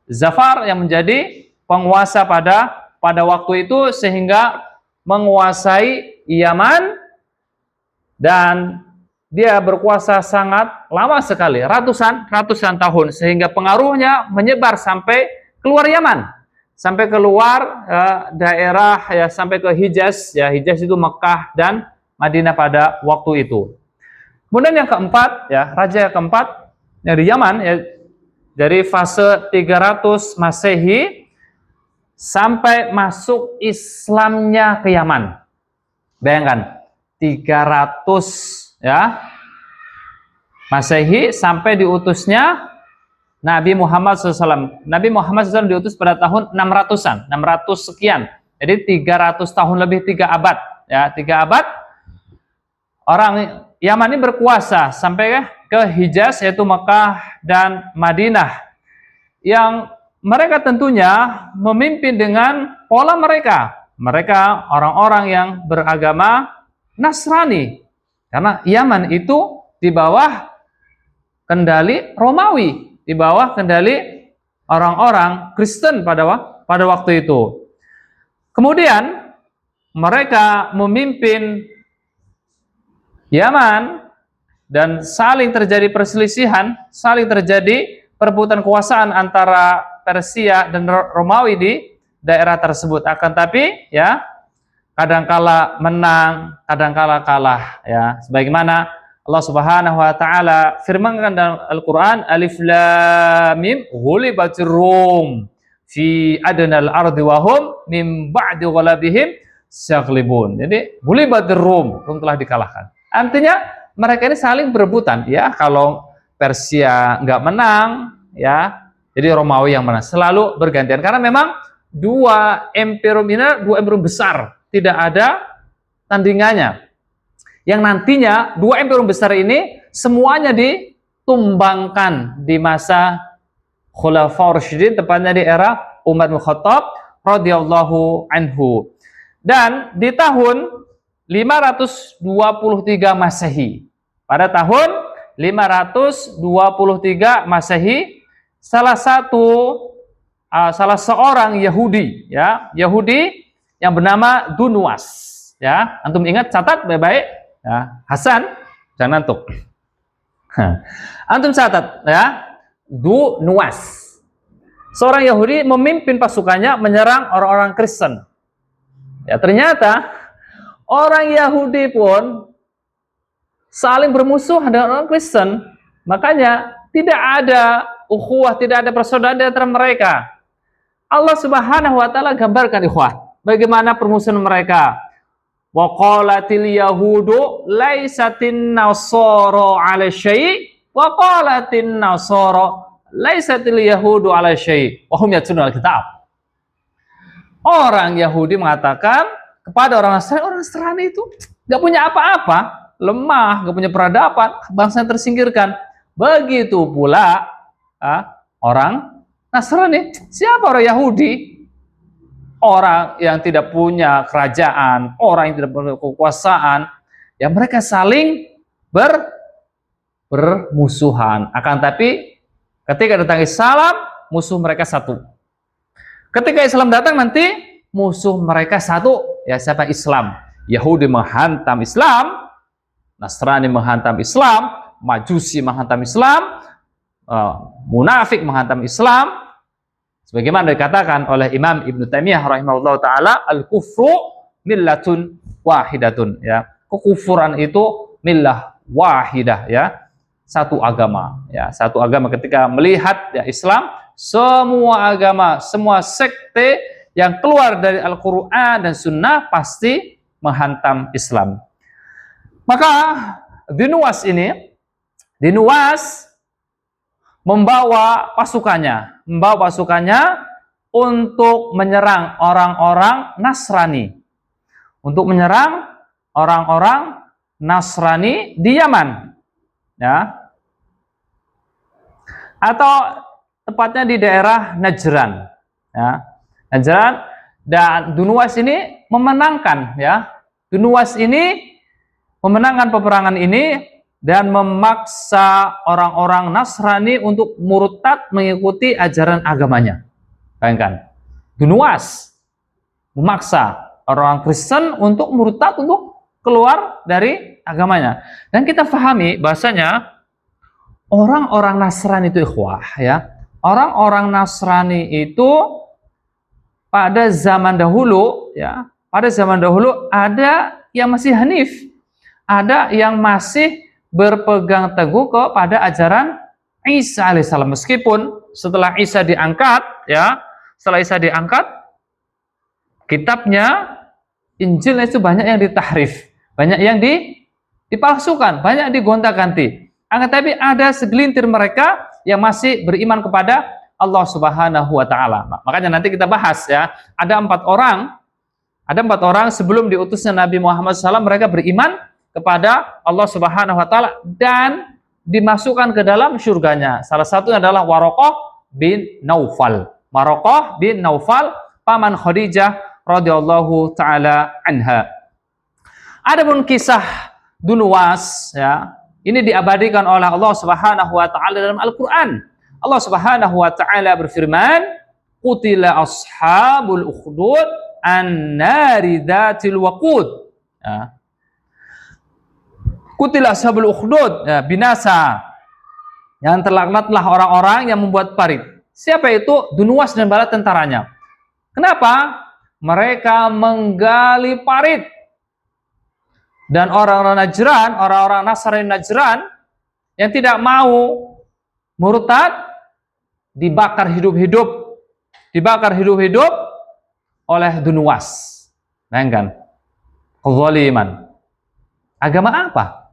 Zafar yang menjadi penguasa pada waktu itu sehingga menguasai Yaman, dan dia berkuasa sangat lama sekali, ratusan tahun, sehingga pengaruhnya menyebar sampai keluar Yaman, sampai keluar daerah ya, sampai ke Hijaz, ya. Hijaz itu Mekah dan Madinah pada waktu itu. Kemudian yang keempat, ya, raja yang keempat dari Yaman, ya, dari fase 300 Masehi sampai masuk Islamnya ke Yaman. Bayangkan 300 ya Masehi sampai diutusnya Nabi Muhammad SAW. Nabi Muhammad SAW diutus pada tahun 600-an, 600 sekian. Jadi 300 tahun lebih, 3 abad, ya, 3 abad. Orang Yaman ini berkuasa sampai ke Hijaz, yaitu Mekah dan Madinah, yang mereka tentunya memimpin dengan pola mereka. Mereka orang-orang yang beragama Nasrani, karena Yaman itu di bawah kendali Romawi, di bawah kendali orang-orang Kristen pada waktu itu. Kemudian mereka memimpin Yaman dan saling terjadi perselisihan, saling terjadi perebutan kekuasaan antara Persia dan Romawi di daerah tersebut. Akan tapi ya kadangkala menang, kadangkala kalah, ya. Sebagaimana Allah Subhanahu wa taala firmankan dalam Al-Qur'an, Alif Lam Mim, ghulibatir Rum fi adnal ardi wa hum min ba'di ghalabihim saghlibun. Jadi ghulibatir Rum telah dikalahkan. Artinya mereka ini saling berebutan, ya. Kalau Persia nggak menang, ya, jadi Romawi yang menang. Selalu bergantian karena memang dua imperium besar, tidak ada tandingannya. yang nantinya dua imperium besar ini semuanya ditumbangkan di masa Khulafaur Rasyidin, tepatnya di era Umar bin Khattab radhiyallahu anhu. Dan di tahun 523 Masehi, pada tahun 523 Masehi, salah seorang Yahudi, ya, Yahudi yang bernama Dunuwas, ya, antum ingat, catat baik-baik, ya, Hasan, jangan ngantuk. Antum catat, ya, Dunuwas, seorang Yahudi memimpin pasukannya menyerang orang-orang Kristen. Ya, ternyata orang Yahudi pun saling bermusuhan dengan orang Kristen. Makanya tidak ada ukhuwah, tidak ada persaudaraan di antara mereka. Allah Subhanahu wa taala gambarkan, ikhwah, bagaimana permusuhan mereka. Wa qalatil yahudu laisatin nasara 'ala syai' wa qalatin nasara laisatil yahudu 'ala syai' wa hum yatluna al-kitab. Orang Yahudi mengatakan kepada orang Nasrani itu nggak punya apa-apa, lemah, nggak punya peradaban, bangsa yang tersingkirkan. Begitu pula orang Nasrani. Siapa orang Yahudi? Orang yang tidak punya kerajaan, orang yang tidak punya kekuasaan, ya mereka saling bermusuhan. Akan tapi ketika datang Islam, musuh mereka satu. Ketika Islam datang nanti musuh mereka satu, ya siapa? Islam. Yahudi menghantam Islam, Nasrani menghantam Islam, Majusi menghantam Islam, munafik menghantam Islam. Sebagaimana dikatakan oleh Imam Ibnu Taimiyah rahimahullah taala, al-kufru millatun wahidatun, ya. Kekufuran itu millah wahidah, ya. Satu agama, ya. Satu agama. Ketika melihat, ya, Islam, semua agama, semua sekte yang keluar dari Al-Quran dan Sunnah pasti menghantam Islam. Maka Dinuwas membawa pasukannya untuk menyerang orang-orang Nasrani, di Yaman, ya, atau tepatnya di daerah Najran, ya, Najran. Dan Dunuwas ini memenangkan, ya, Dunuwas ini memenangkan peperangan ini dan memaksa orang-orang Nasrani untuk murtad mengikuti ajaran agamanya. Bayangkan, Dunuwas memaksa orang Kristen untuk murtad, untuk keluar dari agamanya. Dan kita pahami bahasanya orang-orang Nasrani itu, ikhwah, ya, orang-orang Nasrani itu pada zaman dahulu, ya, pada zaman dahulu ada yang masih hanif, ada yang masih berpegang teguh kepada ajaran Isa alaihissalam. Meskipun setelah Isa diangkat, ya, setelah Isa diangkat, kitabnya, Injilnya itu banyak yang ditahrif, banyak yang dipalsukan, banyak digonta-ganti. Akan tapi ada segelintir mereka yang masih beriman kepada Allah Subhanahu wa taala. Makanya nanti kita bahas, ya, ada empat orang sebelum diutusnya Nabi Muhammad SAW, mereka beriman kepada Allah Subhanahu wa taala dan dimasukkan ke dalam surganya. Salah satunya adalah Waraqah bin Naufal. Waraqah bin Naufal, paman Khadijah radhiyallahu taala anha. Adapun kisah Dunuwas, ya, ini diabadikan oleh Allah Subhanahu wa taala dalam Al-Qur'an. Allah Subhanahu wa taala berfirman, "Qutila ashabul ukhdud an-nari dzatil waqud." Ya. Qutila ashabul ukhdud, ya, binasa. Yang terlaknatlah orang-orang yang membuat parit. Siapa itu? Dunuwas dan bala tentaranya. Kenapa? Mereka menggali parit. Dan orang-orang Najran, orang-orang Nasrani Najran yang tidak mau murtad dibakar hidup-hidup oleh Dunuwas. Bayangkan, kezaliman. Agama apa?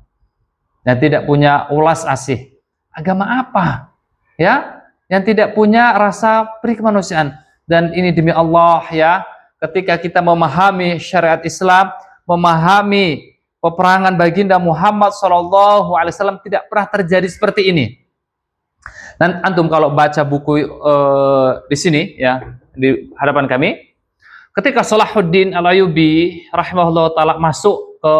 Yang tidak punya ulas asih. Agama apa? Ya, yang tidak punya rasa perih kemanusiaan. Dan ini demi Allah, ya, ketika kita memahami syariat Islam, memahami peperangan baginda Muhammad SAW tidak pernah terjadi seperti ini. Dan antum kalau baca buku di sini ya di hadapan kami, ketika Salahuddin Al-Ayyubi rahimahullah taala masuk ke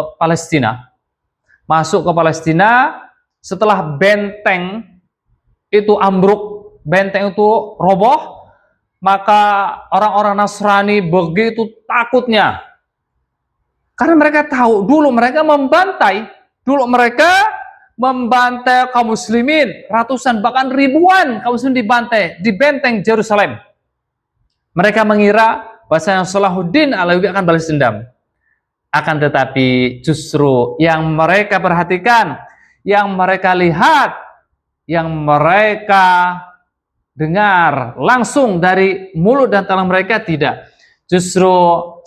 Palestina setelah benteng itu ambruk, benteng itu roboh, maka orang-orang Nasrani begitu takutnya. Karena mereka tahu dulu mereka membantai kaum muslimin, ratusan bahkan ribuan kaum muslimin dibantai di benteng Yerusalem. Mereka mengira bahwasanya Salahuddin Al-Ayyubi akan balas dendam. Akan tetapi justru yang mereka perhatikan, yang mereka lihat, yang mereka dengar langsung dari mulut dan tangan mereka tidak. Justru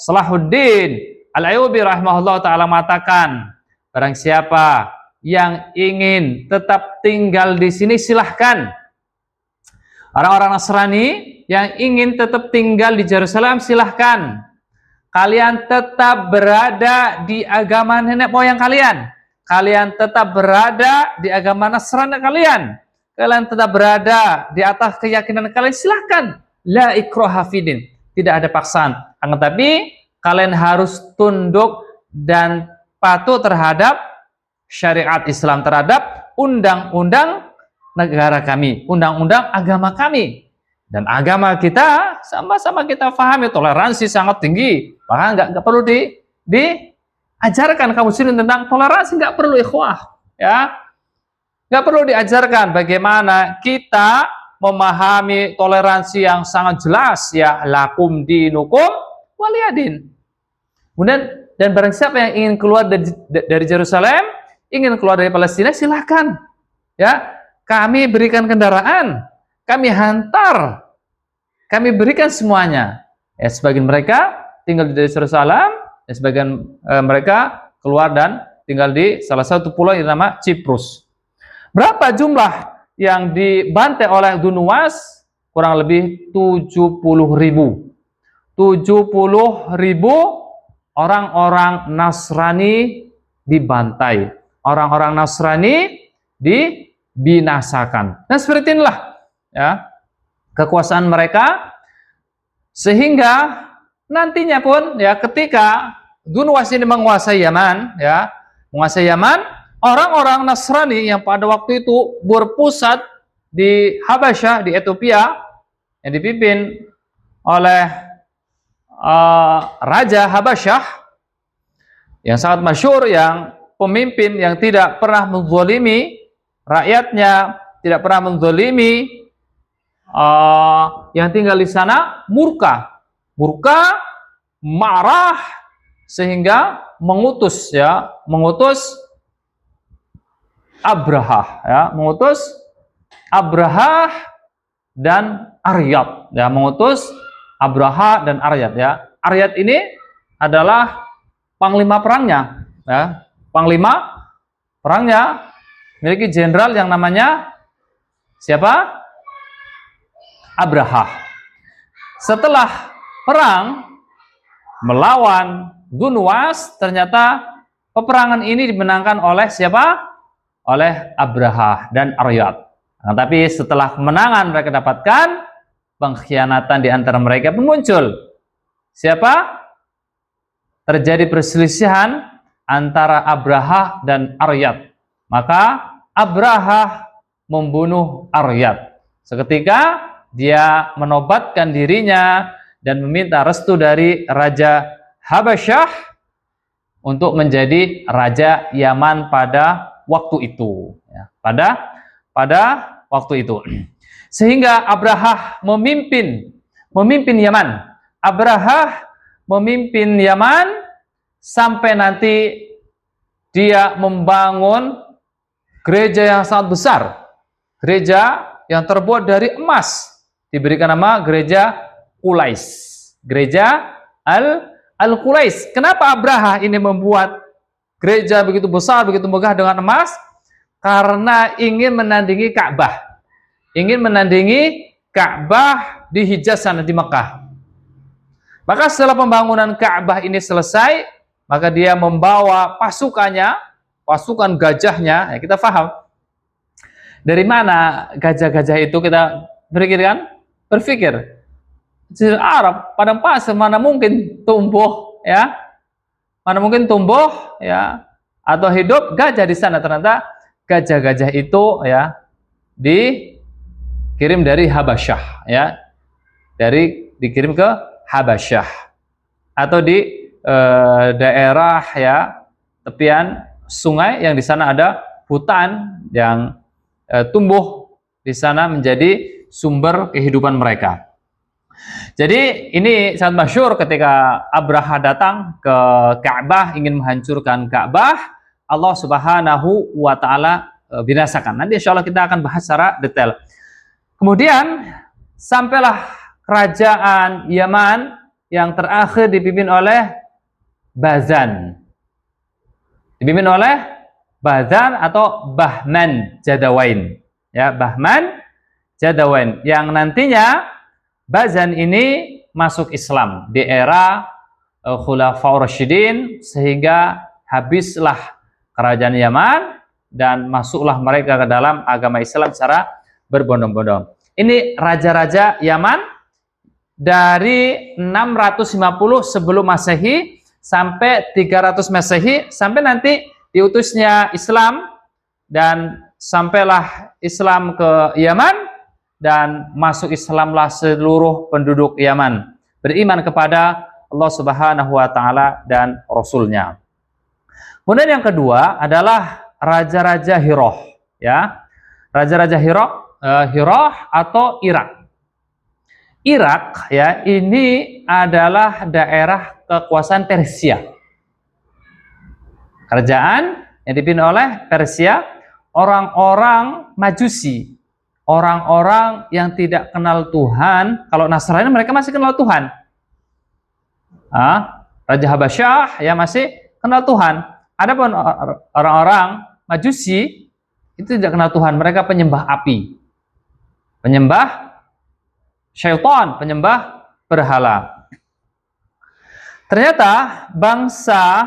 Salahuddin Al-Ayyubi rahimahullah ta'ala mengatakan, barang siapa yang ingin tetap tinggal di sini silahkan. Orang-orang Nasrani yang ingin tetap tinggal di Yerusalem silahkan. Kalian tetap berada di agama nenek moyang kalian. Kalian tetap berada di agama Nasrani kalian. Kalian tetap berada di atas keyakinan kalian, silahkan. La ikraha fidin. Tidak ada paksaan. Akan tapi kalian harus tunduk dan patuh terhadap syariat Islam, terhadap undang-undang negara kami, undang-undang agama kami. Dan agama kita sama-sama kita pahami, toleransi sangat tinggi. Bahkan nggak perlu diajarkan kaum muslimin tentang toleransi, nggak perlu ikhwah, ya. Nggak perlu diajarkan bagaimana kita memahami toleransi yang sangat jelas, ya, lakum dinukum waliyadin. Kemudian dan barang siapa yang ingin keluar dari Yerusalem, ingin keluar dari Palestina, silahkan. Ya, kami berikan kendaraan, kami hantar, kami berikan semuanya. Ya, sebagian mereka tinggal di Yerusalem, ya, sebagian mereka keluar dan tinggal di salah satu pulau yang nama Ciprus. Berapa jumlah yang dibantai oleh Dunuwas? Kurang lebih 70.000. 70.000 orang-orang Nasrani dibantai, orang-orang Nasrani dibinasakan. Dan seperti inilah, ya, kekuasaan mereka, sehingga nantinya pun, ya, ketika Dunuwas ini menguasai Yaman, ya, orang-orang Nasrani yang pada waktu itu berpusat di Habasyah, di Ethiopia, yang dipimpin oleh Raja Habasyah yang sangat masyhur, yang pemimpin yang tidak pernah menzalimi rakyatnya, tidak pernah menzalimi yang tinggal di sana, murka, marah, sehingga mengutus Abraha dan Aryad, ya, mengutus Abraha dan Aryad, ya. Aryad ini adalah panglima perangnya, ya. Panglima perangnya memiliki jenderal yang namanya siapa? Abraha. Setelah perang melawan Dunuwas, ternyata peperangan ini dimenangkan oleh siapa? Oleh Abraha dan Aryad. Nah, tapi setelah kemenangan mereka dapatkan, pengkhianatan di antara mereka pun muncul. Siapa? Terjadi perselisihan antara Abraha dan Aryad. Maka Abraha membunuh Aryad. Seketika dia menobatkan dirinya dan meminta restu dari Raja Habasyah untuk menjadi Raja Yaman pada waktu itu. Ya, pada waktu itu. Sehingga Abraha memimpin Yaman. Abraha memimpin Yaman sampai nanti dia membangun gereja yang sangat besar. Gereja yang terbuat dari emas. Diberikan nama gereja Qulais. Gereja Al-Qulais. Kenapa Abraha ini membuat gereja begitu besar, begitu megah dengan emas? Karena ingin menandingi Ka'bah. Ingin menandingi Ka'bah di Hijaz sana, di Mekah. Maka setelah pembangunan Ka'bah ini selesai, maka dia membawa pasukannya, pasukan gajahnya. Ya, kita paham dari mana gajah-gajah itu, kita berpikir Jazirah Arab, padang pasir, mana mungkin tumbuh ya, mana mungkin tumbuh ya atau hidup gajah di sana. Ternyata gajah-gajah itu ya dikirim dari Habasyah ya, dikirim ke Habasyah atau di daerah ya tepian sungai yang di sana ada hutan yang tumbuh di sana menjadi sumber kehidupan mereka. Jadi ini sangat masyhur ketika Abraha datang ke Ka'bah ingin menghancurkan Ka'bah, Allah Subhanahu wa taala binasakan. Nanti insya Allah kita akan bahas secara detail. Kemudian sampailah kerajaan Yaman yang terakhir dipimpin oleh Bazan. Dipimpin oleh Bazan atau Bahman Jadawain. Ya, Bahman Jadawain yang nantinya Bazan ini masuk Islam di era Khulafaur Rasyidin, sehingga habislah kerajaan Yaman dan masuklah mereka ke dalam agama Islam secara berbondong-bondong. Ini raja-raja Yaman dari 650 sebelum Masehi sampai 300 Masehi, sampai nanti diutusnya Islam dan sampailah Islam ke Yaman. Dan masuk Islamlah seluruh penduduk Yaman, beriman kepada Allah Subhanahu wa taala dan Rasulnya. Kemudian yang kedua adalah raja-raja Hirah ya. Raja-raja Hirah atau Irak. Irak ya, ini adalah daerah kekuasaan Persia. Kerajaan yang dipimpin oleh Persia, orang-orang Majusi. Orang-orang yang tidak kenal Tuhan. Kalau Nasrani mereka masih kenal Tuhan. Raja Habasyah ya masih kenal Tuhan. Adapun orang-orang Majusi itu tidak kenal Tuhan. Mereka penyembah api, penyembah syaitan, penyembah berhala. Ternyata bangsa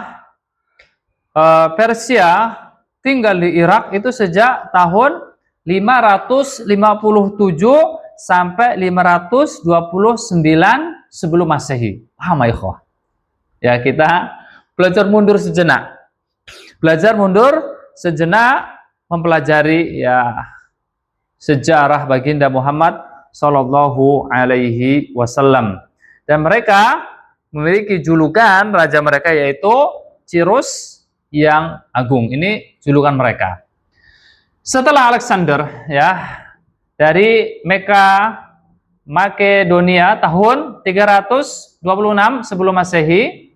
Persia tinggal di Irak itu sejak tahun 557 sampai 529 sebelum Masehi. Paham ya, ikhwah? Ya, kita belajar mundur sejenak. Belajar mundur sejenak mempelajari ya sejarah baginda Muhammad sallallahu alaihi wasallam. Dan mereka memiliki julukan raja mereka yaitu Cirus yang agung. Ini julukan mereka. Setelah Alexander ya dari Makedonia tahun 326 sebelum Masehi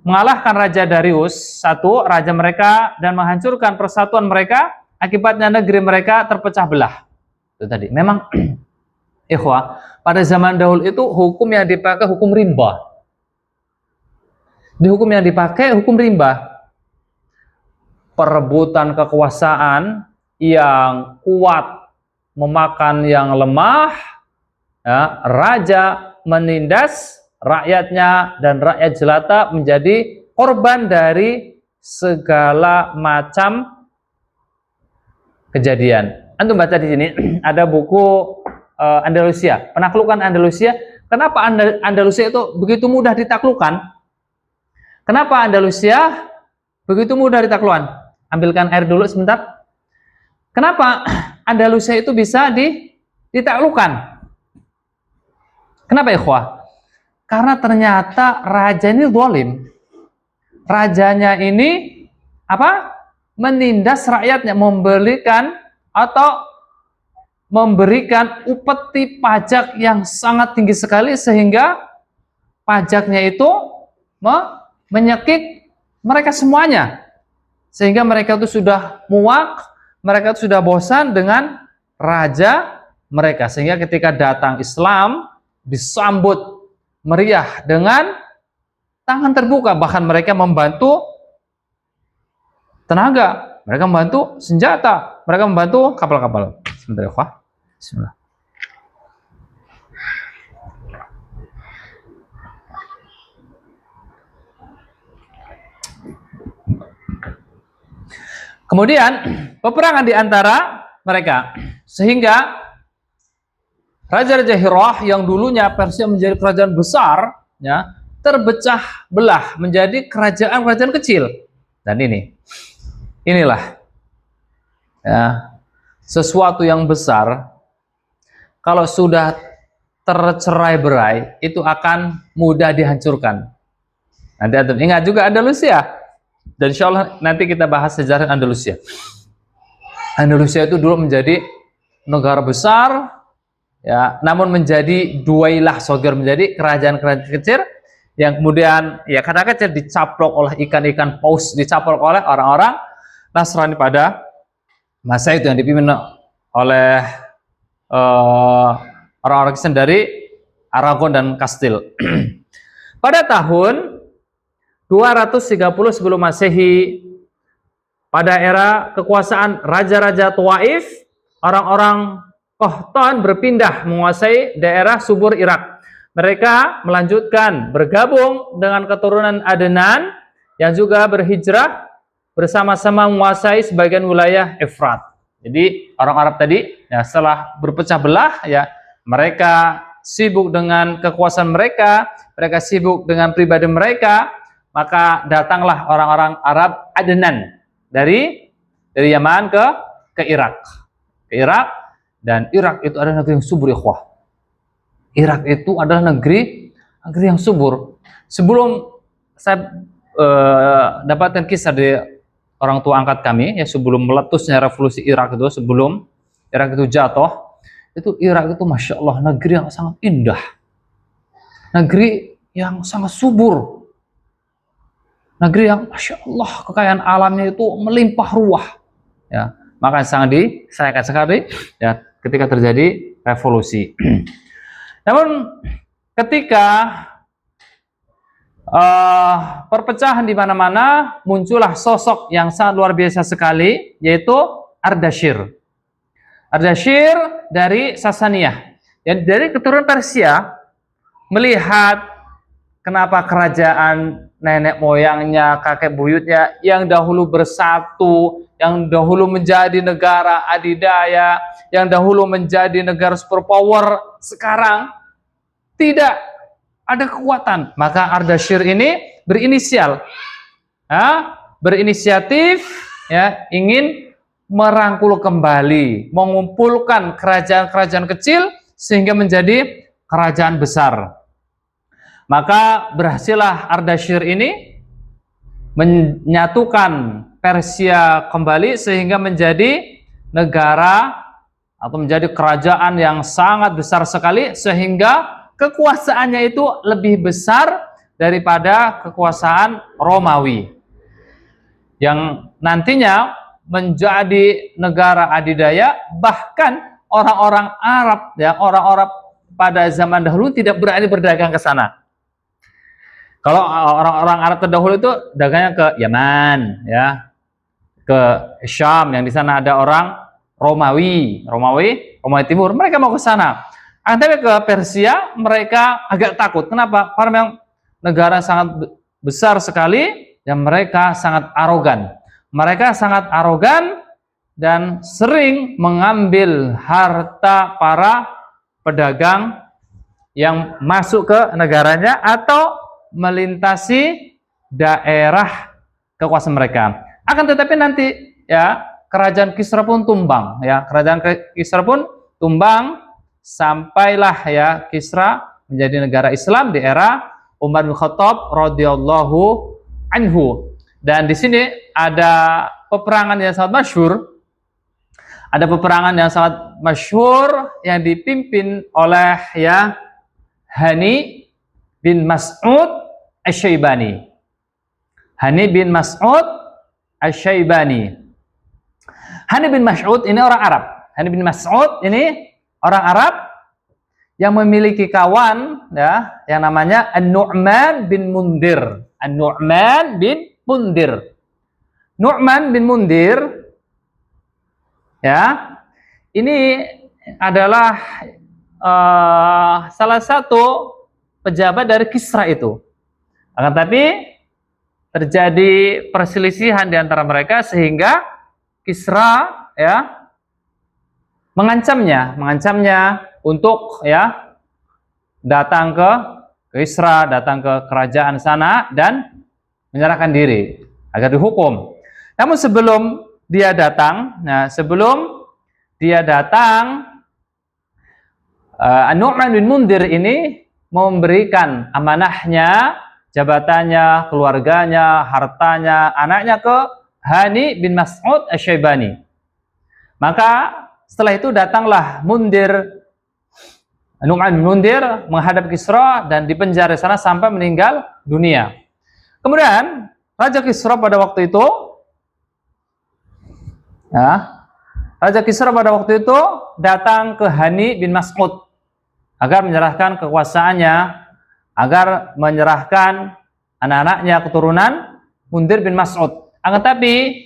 mengalahkan Raja Darius I, raja mereka, dan menghancurkan persatuan mereka, akibatnya negeri mereka terpecah belah. Itu tadi. Memang ikhwah, pada zaman dahulu itu hukum yang dipakai hukum rimba. Di hukum yang dipakai hukum rimba. Perebutan kekuasaan yang kuat memakan yang lemah, ya, raja menindas rakyatnya dan rakyat jelata menjadi korban dari segala macam kejadian. Antum baca di sini ada buku Andalusia, penaklukan Andalusia. Kenapa Andalusia itu begitu mudah ditaklukkan? Kenapa Andalusia begitu mudah ditaklukkan? Ambilkan air dulu sebentar. Kenapa Andalusia itu bisa ditaklukkan? Kenapa ikhwah? Karena ternyata raja ini zalim. Rajanya ini menindas rakyatnya, memberikan upeti pajak yang sangat tinggi sekali, sehingga pajaknya itu menyekik mereka semuanya. Sehingga mereka itu sudah muak, mereka itu sudah bosan dengan raja mereka. Sehingga ketika datang Islam, disambut meriah dengan tangan terbuka. Bahkan mereka membantu tenaga, mereka membantu senjata, mereka membantu kapal-kapal. Sebentar ya, Pak. Bismillah. Kemudian peperangan di antara mereka, sehingga Raja-Raja Hirah yang dulunya Persia menjadi kerajaan besar, ya, terpecah belah menjadi kerajaan-kerajaan kecil. Dan inilah ya, sesuatu yang besar kalau sudah tercerai-berai itu akan mudah dihancurkan. Nanti ingat juga Andalusia, dan insya Allah nanti kita bahas sejarah Andalusia. Andalusia itu dulu menjadi negara besar, ya, namun menjadi duailah sogir, menjadi kerajaan-kerajaan kecil yang kemudian ya karena kecil dicaplok oleh ikan-ikan paus, dicaplok oleh orang-orang Nasrani pada masa itu yang dipimpin oleh orang-orang Kristen dari Aragon dan Kastil. Pada tahun 230 sebelum Masehi, pada era kekuasaan Raja-Raja Tawaif, orang-orang Qahtan berpindah menguasai daerah subur Irak. Mereka melanjutkan bergabung dengan keturunan Adnan yang juga berhijrah bersama-sama menguasai sebagian wilayah Efrat. Jadi orang Arab tadi ya setelah berpecah belah ya mereka sibuk dengan kekuasaan mereka, mereka sibuk dengan pribadi mereka, maka datanglah orang-orang Arab Adnan dari Yaman ke Irak. Ke Irak, dan Irak itu adalah negeri yang subur, ikhwah. Irak itu adalah negeri yang subur. Sebelum saya dapatkan kisah dari orang tua angkat kami, ya sebelum meletusnya revolusi Irak itu, sebelum Irak itu jatuh, itu Irak itu Masya Allah negeri yang sangat indah, negeri yang sangat subur, negeri yang Masya Allah kekayaan alamnya itu melimpah ruah, ya. Maka sangat disayangkan sekali ya ketika terjadi revolusi. Namun ketika perpecahan di mana-mana, muncullah sosok yang sangat luar biasa sekali, yaitu Ardashir. Ardashir dari Sasaniyah, yang dari keturunan Persia, melihat kenapa kerajaan nenek moyangnya, kakek buyutnya yang dahulu bersatu, yang dahulu menjadi negara adidaya, yang dahulu menjadi negara superpower, sekarang tidak ada kekuatan. Maka Ardashir ini berinisial, berinisiatif, ya, ingin merangkul kembali, mengumpulkan kerajaan-kerajaan kecil sehingga menjadi kerajaan besar. Maka berhasillah Ardashir ini menyatukan Persia kembali sehingga menjadi negara atau menjadi kerajaan yang sangat besar sekali, sehingga kekuasaannya itu lebih besar daripada kekuasaan Romawi yang nantinya menjadi negara adidaya. Bahkan orang-orang Arab, ya, orang-orang pada zaman dahulu tidak berani berdagang ke sana. Kalau orang-orang Arab terdahulu itu dagangnya ke Yaman, ya, ke Syam, yang di sana ada orang Romawi Timur, mereka mau ke sana. Tapi ke Persia mereka agak takut. Kenapa? Karena memang negara sangat besar sekali dan mereka sangat arogan. Mereka sangat arogan dan sering mengambil harta para pedagang yang masuk ke negaranya atau melintasi daerah kekuasaan mereka. Akan tetapi nanti ya kerajaan Kisra pun tumbang, ya, kerajaan Kisra pun tumbang sampailah ya Kisra menjadi negara Islam di era Umar bin Khattab radhiyallahu anhu. Dan di sini ada peperangan yang sangat masyhur. Ada peperangan yang sangat masyhur yang dipimpin oleh ya Hani bin Mas'ud Asy-Syaibani. Hani bin Mas'ud Asy-Syaibani. Hani bin Mas'ud ini orang Arab. Hani bin Mas'ud ini orang Arab yang memiliki kawan ya yang namanya An-Nu'man bin Mundir. An-Nu'man bin Mundir. Nu'man bin Mundir ya ini adalah salah satu pejabat dari Kisra itu. Akan tapi terjadi perselisihan di antara mereka sehingga Kisra ya mengancamnya untuk ya datang ke Kisra, datang ke kerajaan sana dan menyerahkan diri agar dihukum. Namun sebelum dia datang, An-Nu'man bin Mundir ini memberikan amanahnya, jabatannya, keluarganya, hartanya, anaknya ke Hani bin Mas'ud Asy-Syaibani. Maka setelah itu datanglah Nu'man bin Mundir menghadap Kisra dan dipenjara di sana sampai meninggal dunia. Kemudian Raja Kisra pada waktu itu datang ke Hani bin Mas'ud agar menyerahkan kekuasaannya, agar menyerahkan anak-anaknya keturunan Mundir bin Mas'ud. Akan tapi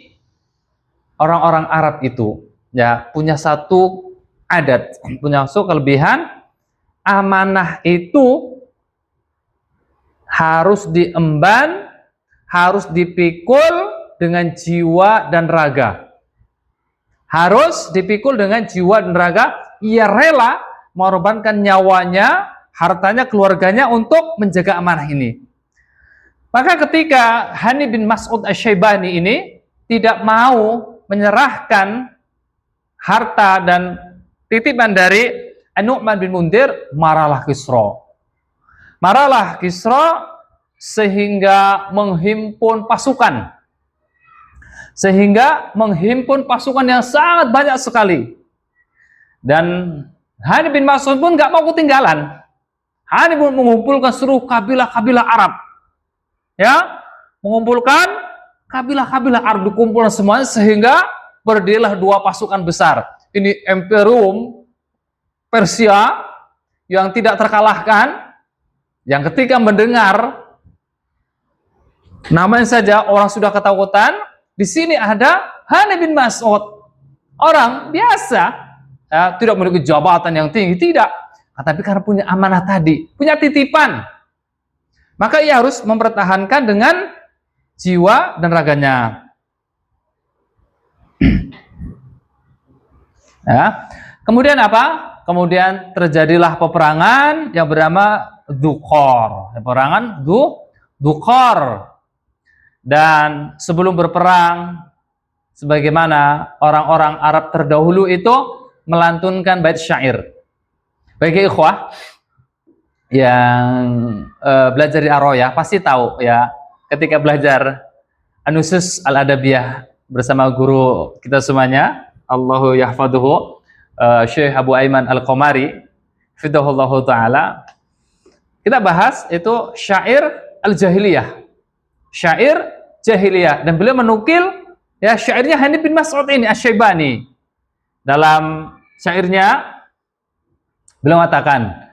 orang-orang Arab itu ya punya satu adat, punya satu kelebihan, amanah itu harus diemban, harus dipikul dengan jiwa dan raga. Harus dipikul dengan jiwa dan raga, ia rela mengorbankan nyawanya, hartanya, keluarganya untuk menjaga amanah ini. Maka ketika Hani bin Mas'ud Asy-Syaibani ini tidak mau menyerahkan harta dan titipan dari An-Nu'man bin Mundir, marahlah Kisra sehingga menghimpun pasukan yang sangat banyak sekali. Dan Hani bin Mas'ud pun gak mau ketinggalan. Hani pun mengumpulkan seluruh kabilah-kabilah Arab. Ya, mengumpulkan kabilah-kabilah Arab, dikumpulkan semuanya sehingga berdirilah dua pasukan besar. Ini Imperium Persia yang tidak terkalahkan, yang ketika mendengar namanya saja orang sudah ketakutan. Di sini ada Hani bin Mas'ud, orang biasa, ya, tidak memiliki jabatan yang tinggi, tidak. Tapi karena punya amanah tadi, punya titipan, maka ia harus mempertahankan dengan jiwa dan raganya. Ya. Kemudian apa? Kemudian terjadilah peperangan yang bernama Dzukor. Peperangan Dzukor. Dan sebelum berperang, sebagaimana orang-orang Arab terdahulu itu melantunkan bait syair. Bagi ikhwah yang belajar di Ar-Royah pasti tahu ya, ketika belajar An-Nusus Al-Adabiyah bersama guru kita semuanya, Allahu yahfaduhu, Syekh Abu Aiman Al-Qomari fidahullahu ta'ala, kita bahas itu syair al-jahiliyah, dan beliau menukil ya syairnya Hani bin Mas'ud ini Asy-Syaibani. Dalam syairnya beliau mengatakan,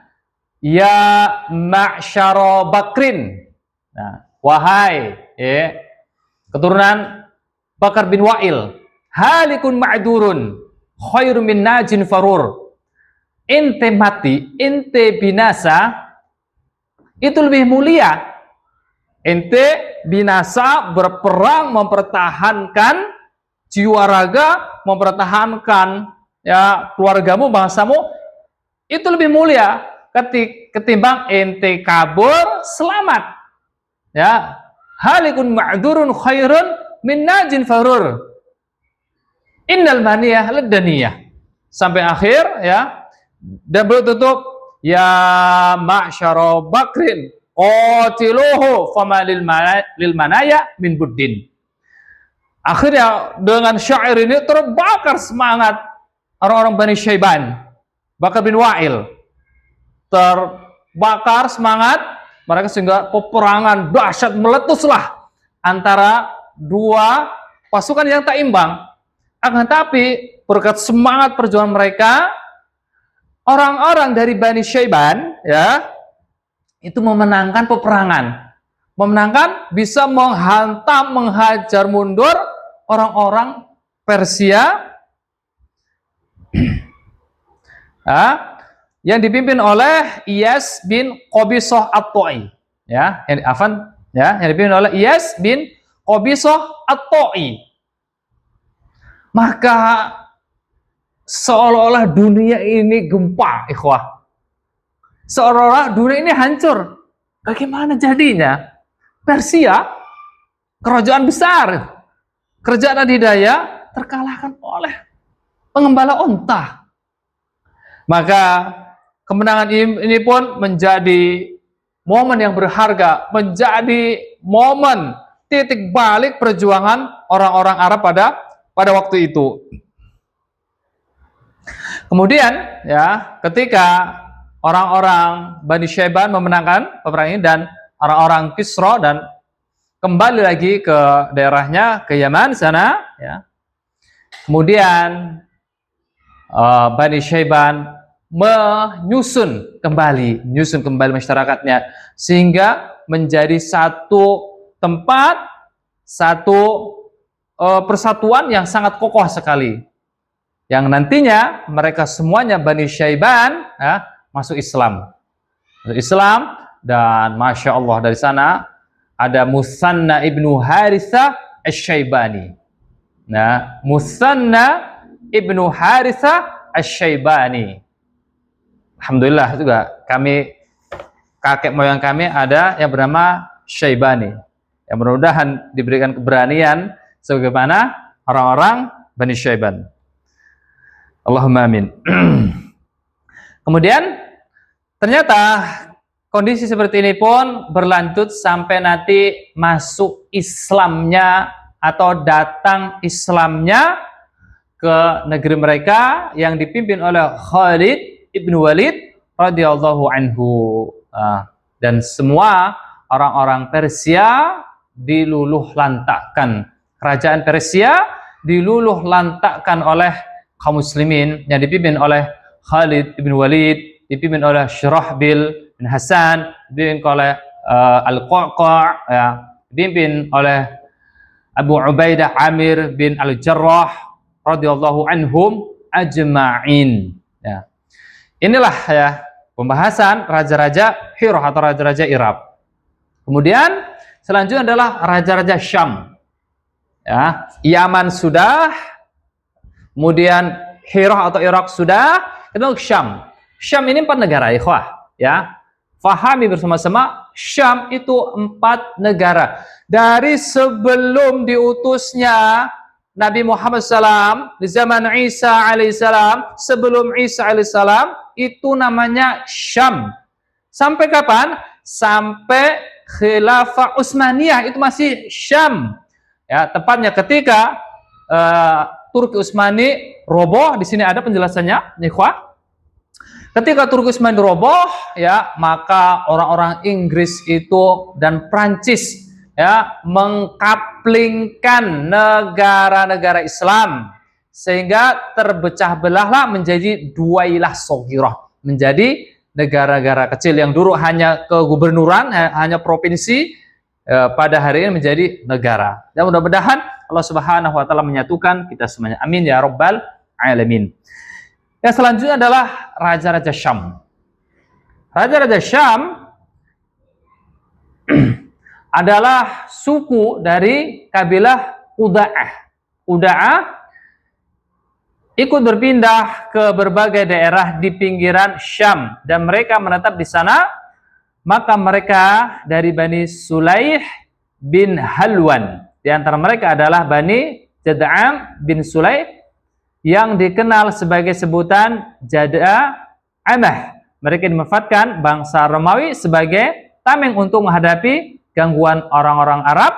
ya ma'syara Bakrin, nah, wahai keturunan Bakar bin Wa'il, halikun ma'durun khairu min najin farur. Ente mati, ente binasa, itu lebih mulia. Ente binasa berperang mempertahankan jiwa raga, mempertahankan ya keluargamu, bangsamu, itu lebih mulia ketimbang ente kabur selamat. Ya, halikun ma'durun khairun min najin farur. Innal maniyah ladaniyah. Sampai akhir ya. Dan beliau tutup, ya ma'syara Bakrin qatiluhu fama lil manaya min buddin. Akhirnya dengan syair ini terbakar semangat orang-orang Bani Syaiban, Bakar bin Wa'il, terbakar semangat mereka sehingga peperangan dahsyat meletuslah antara dua pasukan yang tak imbang. Akan tapi berkat semangat perjuangan mereka, orang-orang dari Bani Syaiban ya itu memenangkan peperangan, bisa menghantam, menghajar mundur orang-orang Persia ya, yang dipimpin oleh Iyas bin Qabisah At-Ta'i ya, yang dipimpin oleh Iyas bin Qabisah At-Ta'i. Maka seolah-olah dunia ini gempa, ikhwah. Seolah-olah dunia ini hancur. Bagaimana jadinya? Persia, kerajaan besar, kerajaan adidaya, terkalahkan oleh pengembala onta. Maka kemenangan ini pun menjadi momen yang berharga, menjadi momen titik balik perjuangan orang-orang Arab pada waktu itu. Kemudian ya, ketika orang-orang Bani Syaiban memenangkan peperangan ini dan orang-orang Kisra dan kembali lagi ke daerahnya, ke Yaman sana ya. Kemudian Bani Syaiban menyusun kembali masyarakatnya sehingga menjadi satu tempat, satu persatuan yang sangat kokoh sekali. Yang nantinya mereka semuanya Bani Syaiban ya, masuk Islam. Dan Masya Allah dari sana ada Musanna ibnu Harithah Asy-Syaibani. Nah, Musanna ibnu Harithah Asy-Syaibani. Alhamdulillah juga kami, kakek moyang kami ada yang bernama Syaibani. Yang mudah-mudahan diberikan keberanian sebagaimana orang-orang Bani Syaiban. Allahumma amin. Kemudian ternyata kondisi seperti ini pun berlanjut sampai nanti masuk Islamnya atau datang Islamnya ke negeri mereka yang dipimpin oleh Khalid ibnu Walid radhiyallahu anhu. Dan semua orang-orang Persia diluluh lantakkan. Kerajaan Persia diluluh lantakkan oleh kaum muslimin yang dipimpin oleh Khalid ibn Walid, dipimpin oleh Shurahbil bin Hasan, dipimpin oleh Al-Qa'qa', ya, dipimpin oleh Abu Ubaidah Amir bin Al-Jarrah radhiyallahu anhum ajma'in. Ya. Inilah ya pembahasan raja-raja Hirah atau raja-raja Irab. Kemudian selanjutnya adalah raja-raja Syam. Ya, Yaman sudah, kemudian Hirah atau Irak sudah, itu Syam. Syam ini 4 negara, ikhwah, ya. Fahami bersama-sama, Syam itu 4 negara. Dari sebelum diutusnya Nabi Muhammad SAW di zaman Isa alaihissalam, sebelum Isa alaihissalam itu namanya Syam. Sampai kapan? Sampai Khilafah Utsmaniyah itu masih Syam. Ya, tepatnya ketika Turki Utsmani roboh, di sini ada penjelasannya, ikhwah. Ketika Turki Utsmani roboh, ya, maka orang-orang Inggris itu dan Prancis ya mengkaplingkan negara-negara Islam sehingga terpecah belahlah menjadi Duwailah Shaghirah, menjadi negara-negara kecil yang dulu hanya kegubernuran, hanya provinsi, pada hari ini menjadi negara. Dan mudah-mudahan Allah Subhanahu wa taala menyatukan kita semuanya. Amin ya rabbal alamin. Yang selanjutnya adalah raja-raja Syam. Raja-raja Syam adalah suku dari kabilah Quda'ah. Quda'ah ikut berpindah ke berbagai daerah di pinggiran Syam dan mereka menetap di sana. Maka mereka dari Bani Sulaih bin Halwan. Di antara mereka adalah Bani Jad'am bin Sulaih yang dikenal sebagai sebutan Jad'amah. Mereka dimanfaatkan bangsa Romawi sebagai tameng untuk menghadapi gangguan orang-orang Arab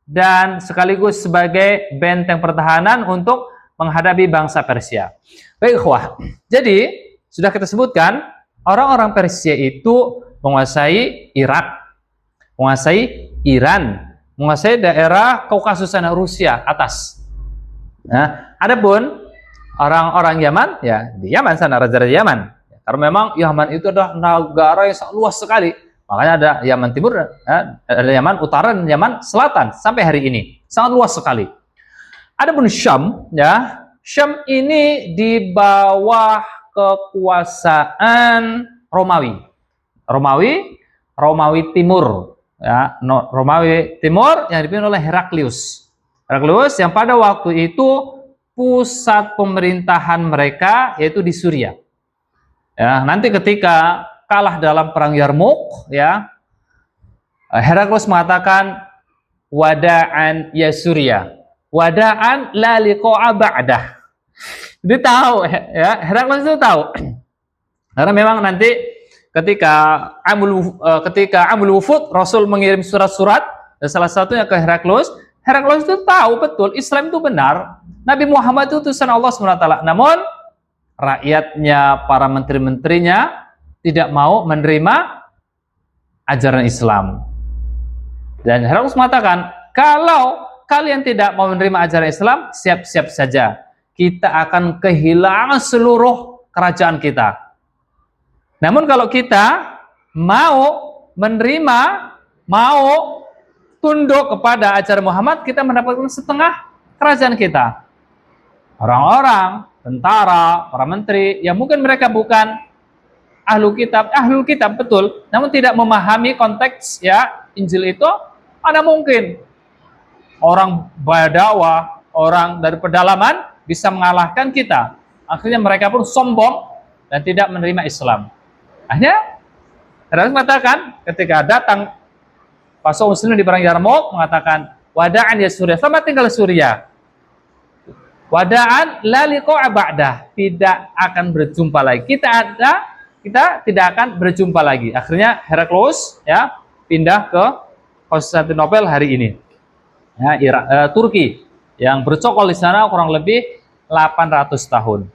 dan sekaligus sebagai benteng pertahanan untuk menghadapi bangsa Persia. Baik, ikhwah. Jadi, sudah kita sebutkan orang-orang Persia itu menguasai Irak, menguasai Iran, menguasai daerah Kaukasus sana Rusia atas. Nah, adapun orang-orang Yaman, ya di Yaman sana raja-raja Yaman. Karena memang Yaman itu adalah negara yang sangat luas sekali. Makanya ada Yaman Timur, ya, ada Yaman Utara dan Yaman Selatan sampai hari ini. Sangat luas sekali. Adapun Syam, ya, Syam ini di bawah kekuasaan Romawi. Romawi Timur, ya, Romawi Timur yang dipimpin oleh Heraklius. Heraklius yang pada waktu itu pusat pemerintahan mereka yaitu di Suriah. Ya, nanti ketika kalah dalam perang Yarmouk, ya, Heraklius mengatakan wada'an ya Suriah, wada'an la liqa'a ba'dah. Dia tahu, ya, Heraklius itu tahu. Karena memang nanti ketika Amul Wufud, Rasul mengirim surat-surat, dan salah satunya ke Heraklius. Heraklius itu tahu betul Islam itu benar, Nabi Muhammad itu utusan Allah SWT. Namun rakyatnya, para menteri-menterinya tidak mau menerima ajaran Islam. Dan Heraklius mengatakan, kalau kalian tidak mau menerima ajaran Islam, siap-siap saja, kita akan kehilangan seluruh kerajaan kita. Namun kalau kita mau menerima, mau tunduk kepada ajaran Muhammad, kita mendapatkan setengah kerajaan kita. Orang-orang, tentara, para menteri, yang mungkin mereka bukan ahlul kitab betul, namun tidak memahami konteks, ya, Injil itu, mana mungkin orang Badawa, orang dari pedalaman bisa mengalahkan kita. Akhirnya mereka pun sombong dan tidak menerima Islam. Akhirnya Heraklius mengatakan ketika datang pasukan Muslim di perang Yarmouk, mengatakan wada'an ya Suriah, selamat tinggal Suriah. Wada'an la liqa'a ba'dah, tidak akan berjumpa lagi. Kita tidak akan berjumpa lagi. Akhirnya Heraklius, ya, pindah ke Konstantinopel hari ini. Ya, Turki yang bercokol di sana kurang lebih 800 tahun.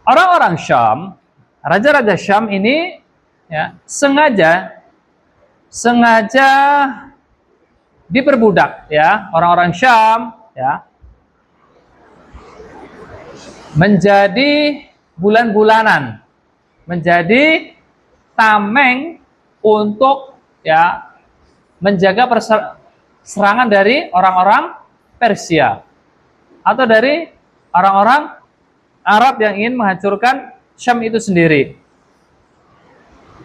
Orang-orang Syam, raja-raja Syam ini, ya, sengaja diperbudak, ya, orang-orang Syam, ya, menjadi bulan-bulanan, menjadi tameng untuk, ya, menjaga serangan dari orang-orang Persia atau dari orang-orang Arab yang ingin menghancurkan Syam itu sendiri.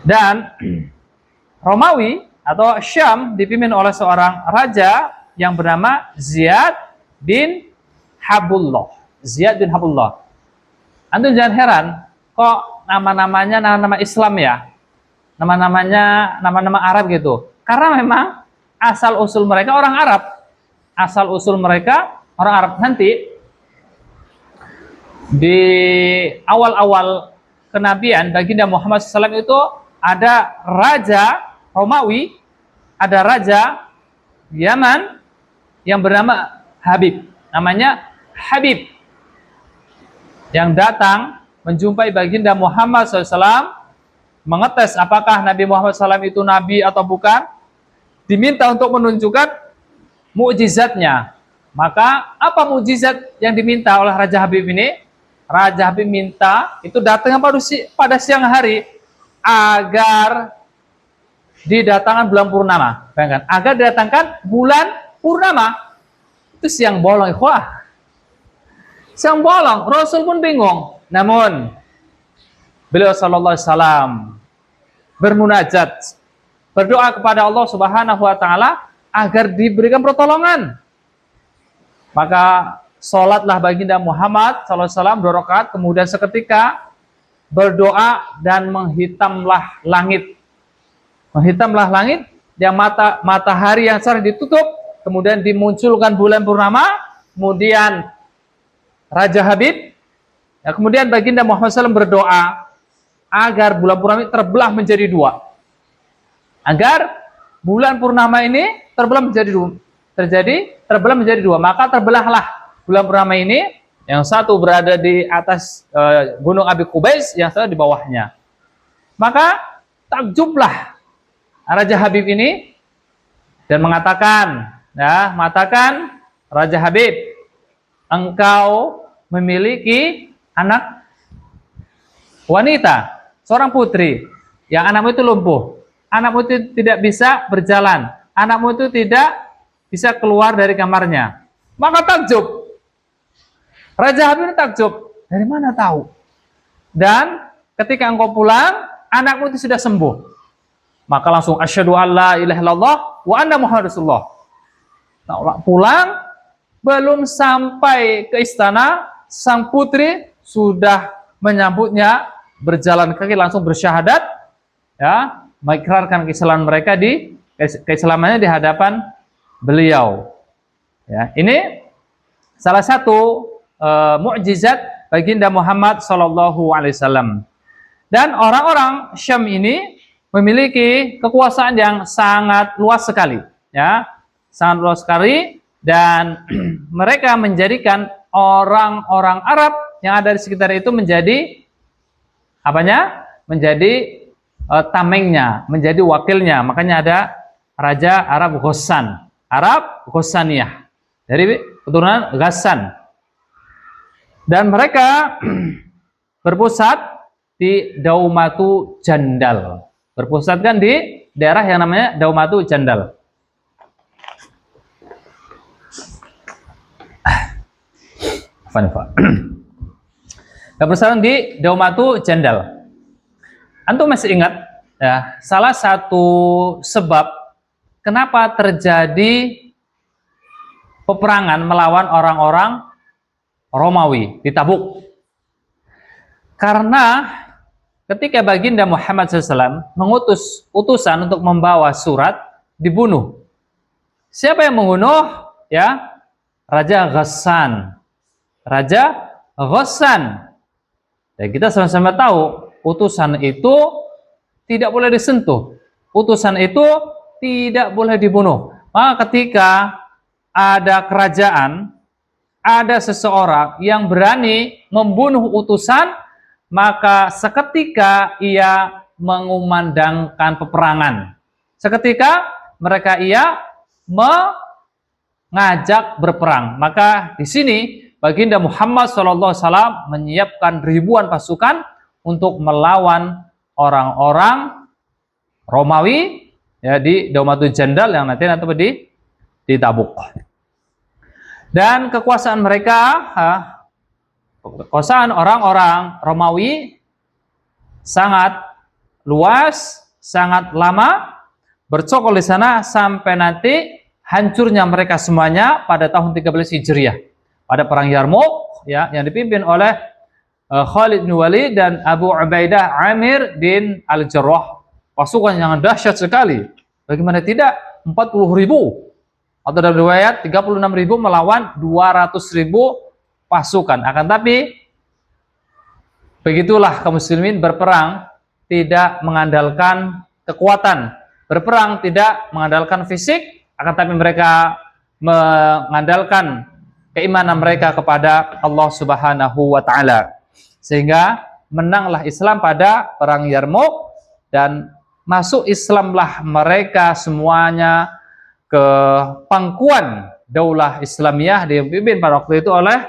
Dan Romawi atau Syam dipimpin oleh seorang raja yang bernama Ziyad bin Habullah. Ziyad bin Habullah. Antum jangan heran, kok nama-namanya nama-nama Islam, ya? Nama-namanya nama-nama Arab gitu. Karena memang asal-usul mereka orang Arab. Asal-usul mereka orang Arab. Nanti di awal-awal kenabian baginda Muhammad SAW itu ada raja Romawi, ada raja Yaman yang bernama Habib, namanya Habib, yang datang menjumpai baginda Muhammad SAW, mengetes apakah Nabi Muhammad SAW itu nabi atau bukan, diminta untuk menunjukkan mukjizatnya. Maka apa mukjizat yang diminta oleh Raja Habib ini? Raja Habib minta itu datang pada siang hari agar didatangkan bulan purnama. Bayangkan, agar didatangkan bulan purnama. Itu siang bolong, ikhwah. Siang bolong, Rasul pun bingung. Namun beliau sallallahu alaihi wasallam bermunajat, berdoa kepada Allah Subhanahu wa taala agar diberikan pertolongan. Maka sholatlah baginda Muhammad SAW 2 rakaat, kemudian seketika berdoa dan menghitamlah langit. Menghitamlah langit, yang matahari yang sering ditutup, kemudian dimunculkan bulan purnama, kemudian Raja Habib, ya, kemudian baginda Muhammad SAW berdoa agar bulan purnama ini terbelah menjadi 2. Agar bulan purnama ini terbelah menjadi 2. Terbelah menjadi 2, maka terbelahlah bulan purnama ini, yang satu berada di atas gunung Abi Qubais, yang satu di bawahnya. Maka takjublah Raja Habib ini dan mengatakan, Raja Habib, engkau memiliki anak wanita, seorang putri, yang anakmu itu lumpuh, anakmu itu tidak bisa berjalan, anakmu itu tidak bisa keluar dari kamarnya. Maka takjub. Raja Habib ini takjub. Dari mana tahu? Dan ketika engkau pulang, anakmu itu sudah sembuh. Maka langsung asyhadu alla ilaha illallah wa anna muhammadar rasulullah. Nah, pulang belum sampai ke istana, sang putri sudah menyambutnya, berjalan kaki langsung bersyahadat, ya, mengikrarkan keislaman mereka keislamannya di hadapan beliau. Ya, ini salah satu mukjizat baginda Muhammad Sallallahu Alaihi Wasallam. Dan orang-orang Syam ini memiliki kekuasaan yang sangat luas sekali, ya, sangat luas sekali, dan mereka menjadikan orang-orang Arab yang ada di sekitar itu menjadi apanya? Menjadi tamengnya, menjadi wakilnya. Makanya ada Raja Arab Ghassan, Arab Ghassaniyah, dari keturunan Ghassan. Dan mereka berpusat di Daumatu Jandal. Berpusatkan di daerah yang namanya Daumatu Jandal. Berpusatkan di Daumatu Jandal. Antum masih ingat, ya, salah satu sebab kenapa terjadi peperangan melawan orang-orang Romawi di Tabuk? Karena ketika baginda Muhammad SAW mengutus utusan untuk membawa surat, dibunuh. Siapa yang membunuh? Ya, Raja Ghassan. Raja Ghassan. Dan kita sama-sama tahu, utusan itu tidak boleh disentuh. Utusan itu tidak boleh dibunuh. Maka ketika ada kerajaan, ada seseorang yang berani membunuh utusan, maka seketika ia mengumandangkan peperangan. Seketika mereka ia mengajak berperang. Maka di sini baginda Muhammad SAW menyiapkan ribuan pasukan untuk melawan orang-orang Romawi, ya, di Daumatul Jandal yang nanti di Tabuk. Dan kekuasaan mereka, kekuasaan orang-orang Romawi sangat luas, sangat lama, bercokol di sana sampai nanti hancurnya mereka semuanya pada tahun 13 Hijriah. Pada perang Yarmouk, ya, yang dipimpin oleh Khalid bin Walid dan Abu Ubaidah Amir bin Al-Jarrah. Pasukan yang dahsyat sekali. Bagaimana tidak? 40.000 atau dalam riwayat 36.000 melawan 200.000 pasukan. Akan tapi begitulah kaum muslimin berperang tidak mengandalkan kekuatan, berperang tidak mengandalkan fisik, akan tapi mereka mengandalkan keimanan mereka kepada Allah Subhanahu wa taala. Sehingga menanglah Islam pada perang Yarmouk, dan masuk Islamlah mereka semuanya ke pangkuan Daulah Islamiyah dipimpin pada waktu itu oleh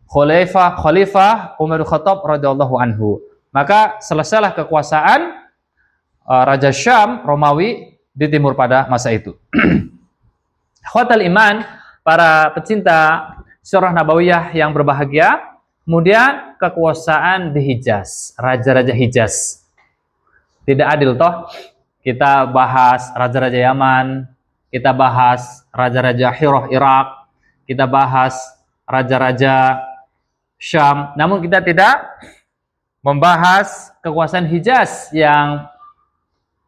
Khalifah Umar bin Khattab radhiyallahu anhu. Maka selesailah kekuasaan Raja Syam Romawi di timur pada masa itu. Ikhwatal iman, para pecinta sirah nabawiyah yang berbahagia, kemudian kekuasaan di Hijaz, raja-raja Hijaz. Tidak adil toh kita bahas raja-raja Yaman, kita bahas raja-raja Hirah Irak, kita bahas raja-raja Syam, namun kita tidak membahas kekuasaan Hijaz yang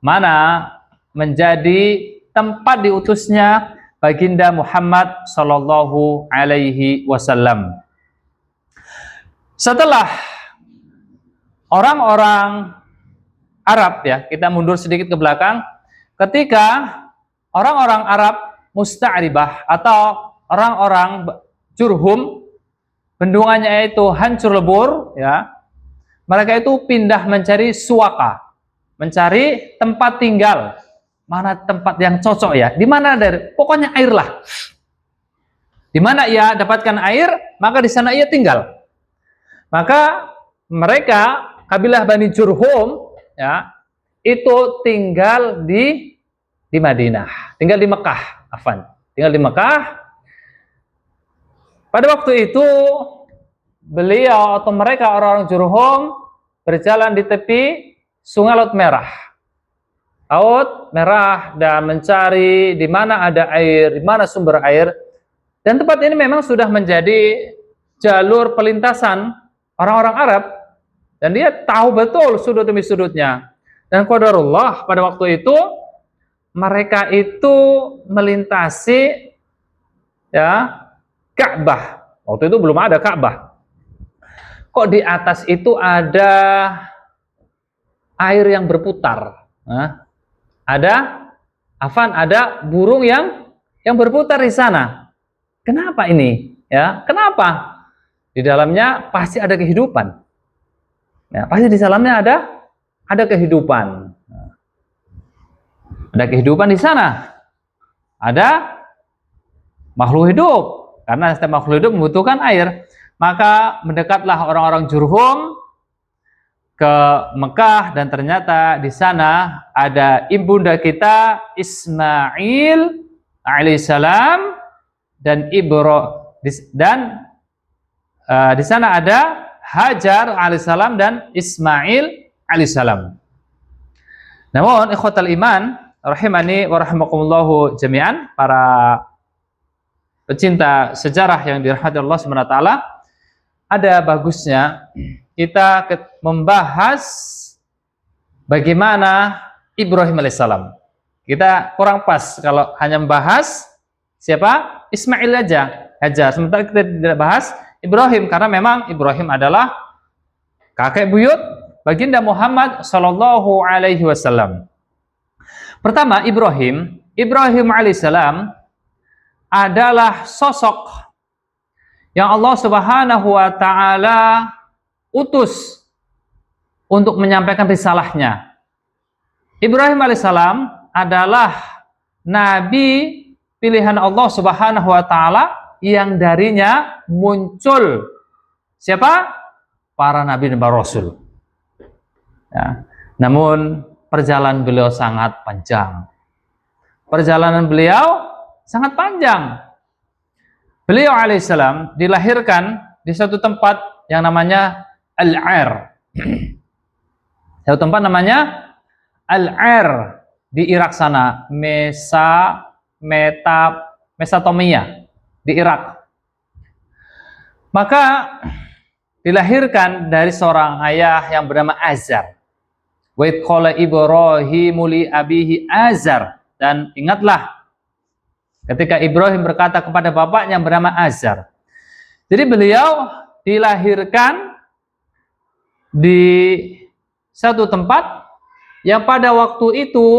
mana menjadi tempat diutusnya baginda Muhammad Sallallahu Alaihi Wasallam. Setelah orang-orang Arab, ya, kita mundur sedikit ke belakang, ketika orang-orang Arab Musta'ribah atau orang-orang Jurhum, bendungannya itu hancur lebur, ya, mereka itu pindah mencari suaka, mencari tempat tinggal. Mana tempat yang cocok, ya, di mana dari, pokoknya air lah. Di mana ia dapatkan air, maka di sana ia tinggal. Maka mereka kabilah Bani Jurhum, ya, itu tinggal di Madinah, tinggal di Mekah, tinggal di Mekah. Pada waktu itu beliau atau mereka orang-orang Jurhum berjalan di tepi Sungai Laut Merah. Laut Merah, dan mencari di mana ada air, di mana sumber air. Dan tempat ini memang sudah menjadi jalur pelintasan orang-orang Arab, dan dia tahu betul sudut demi sudutnya. Dan qadarullah pada waktu itu mereka itu melintasi ya Ka'bah. Waktu itu belum ada Ka'bah. Kok di atas itu ada air yang berputar? Ada burung yang berputar di sana. Kenapa ini? Ya, kenapa? Di dalamnya pasti ada kehidupan. Ya, pasti di dalamnya ada kehidupan. Ada kehidupan di sana. Ada makhluk hidup. Karena setiap makhluk hidup membutuhkan air. Maka mendekatlah orang-orang Jurhum ke Mekah, dan ternyata di sana ada ibunda kita Ismail alaihissalam dan di sana ada Hajar alaihissalam dan Ismail alaihissalam. Namun ikhwatal iman rahimani wa rahimakumullahu jami'an, para pecinta sejarah yang dirahmati Allah Subhanahu wa taala, ada bagusnya kita membahas bagaimana Ibrahim alaihissalam. Kita kurang pas kalau hanya membahas siapa? Ismail aja. Sementara kita tidak bahas Ibrahim, karena memang Ibrahim adalah kakek buyut baginda Muhammad sallallahu alaihi wasallam. Pertama, Ibrahim alaihissalam adalah sosok yang Allah Subhanahu wa taala utus untuk menyampaikan risalahnya. Ibrahim alaihissalam adalah nabi pilihan Allah Subhanahu wa taala yang darinya muncul siapa? Para nabi dan para rasul. Ya. Namun perjalanan beliau sangat panjang. Beliau alaihissalam dilahirkan di suatu tempat yang namanya Al-Ir. Satu tempat namanya Al-Ir di Irak sana, Mesopotamia di Irak. Maka dilahirkan dari seorang ayah yang bernama Azar. Wa idh qala Ibrahimu li abihi Azar, dan ingatlah ketika Ibrahim berkata kepada bapaknya yang bernama Azar. Jadi beliau dilahirkan di satu tempat yang pada waktu itu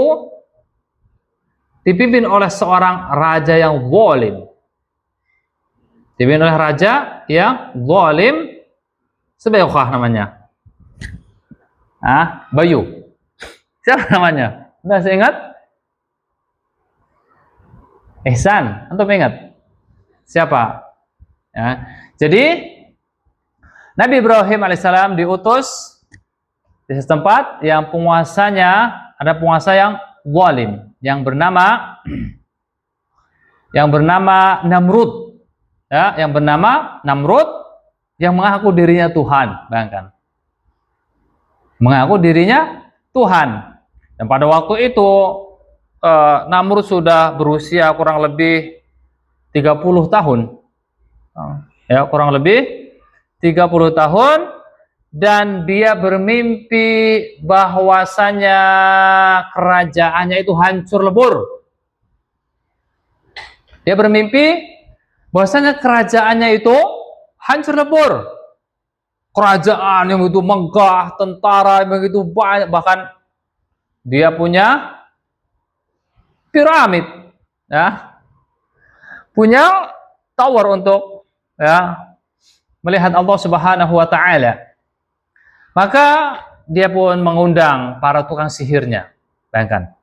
dipimpin oleh seorang raja yang zalim. Dipimpin oleh raja yang zalim, Subaykah namanya. Bayu. Siapa namanya? Sudah saya ingat? Ihsan, antum ingat? Siapa? Ya. Jadi Nabi Ibrahim alaihissalam diutus di setempat yang penguasanya ada penguasa yang zalim yang bernama Namrud. Ya, yang bernama Namrud yang mengaku dirinya Tuhan, bayangkan. Mengaku dirinya Tuhan. Dan pada waktu itu Namrud sudah berusia kurang lebih 30 tahun. Ya, kurang lebih 30 tahun, dan dia bermimpi bahwasanya kerajaannya itu hancur lebur. Dia bermimpi bahwasanya kerajaannya itu hancur lebur. Kerajaan yang begitu megah, tentara yang begitu banyak, bahkan dia punya piramid, ya, punya tower untuk melihat Allah Subhanahu wa taala. Maka dia pun mengundang para tukang sihirnya. Bayangkan.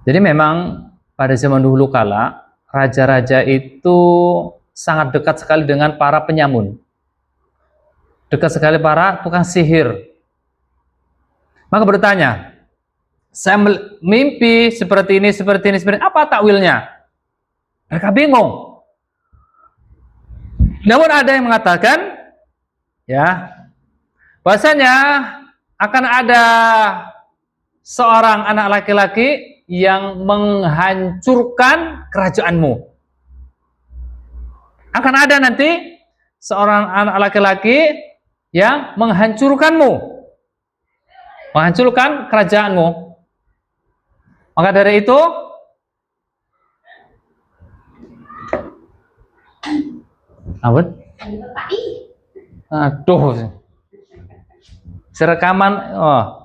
Jadi memang pada zaman dulu kala raja-raja itu sangat dekat sekali dengan para penyamun. Dekat sekali para tukang sihir. Maka bertanya, saya mimpi seperti ini, apa takwilnya? Mereka bingung. Namun ada yang mengatakan, bahasanya akan ada seorang anak laki-laki yang menghancurkan kerajaanmu. akan ada nanti seorang anak laki-laki yang menghancurkanmu, menghancurkan kerajaanmu. Maka dari itu apa? Aduh, serekaman. Oh.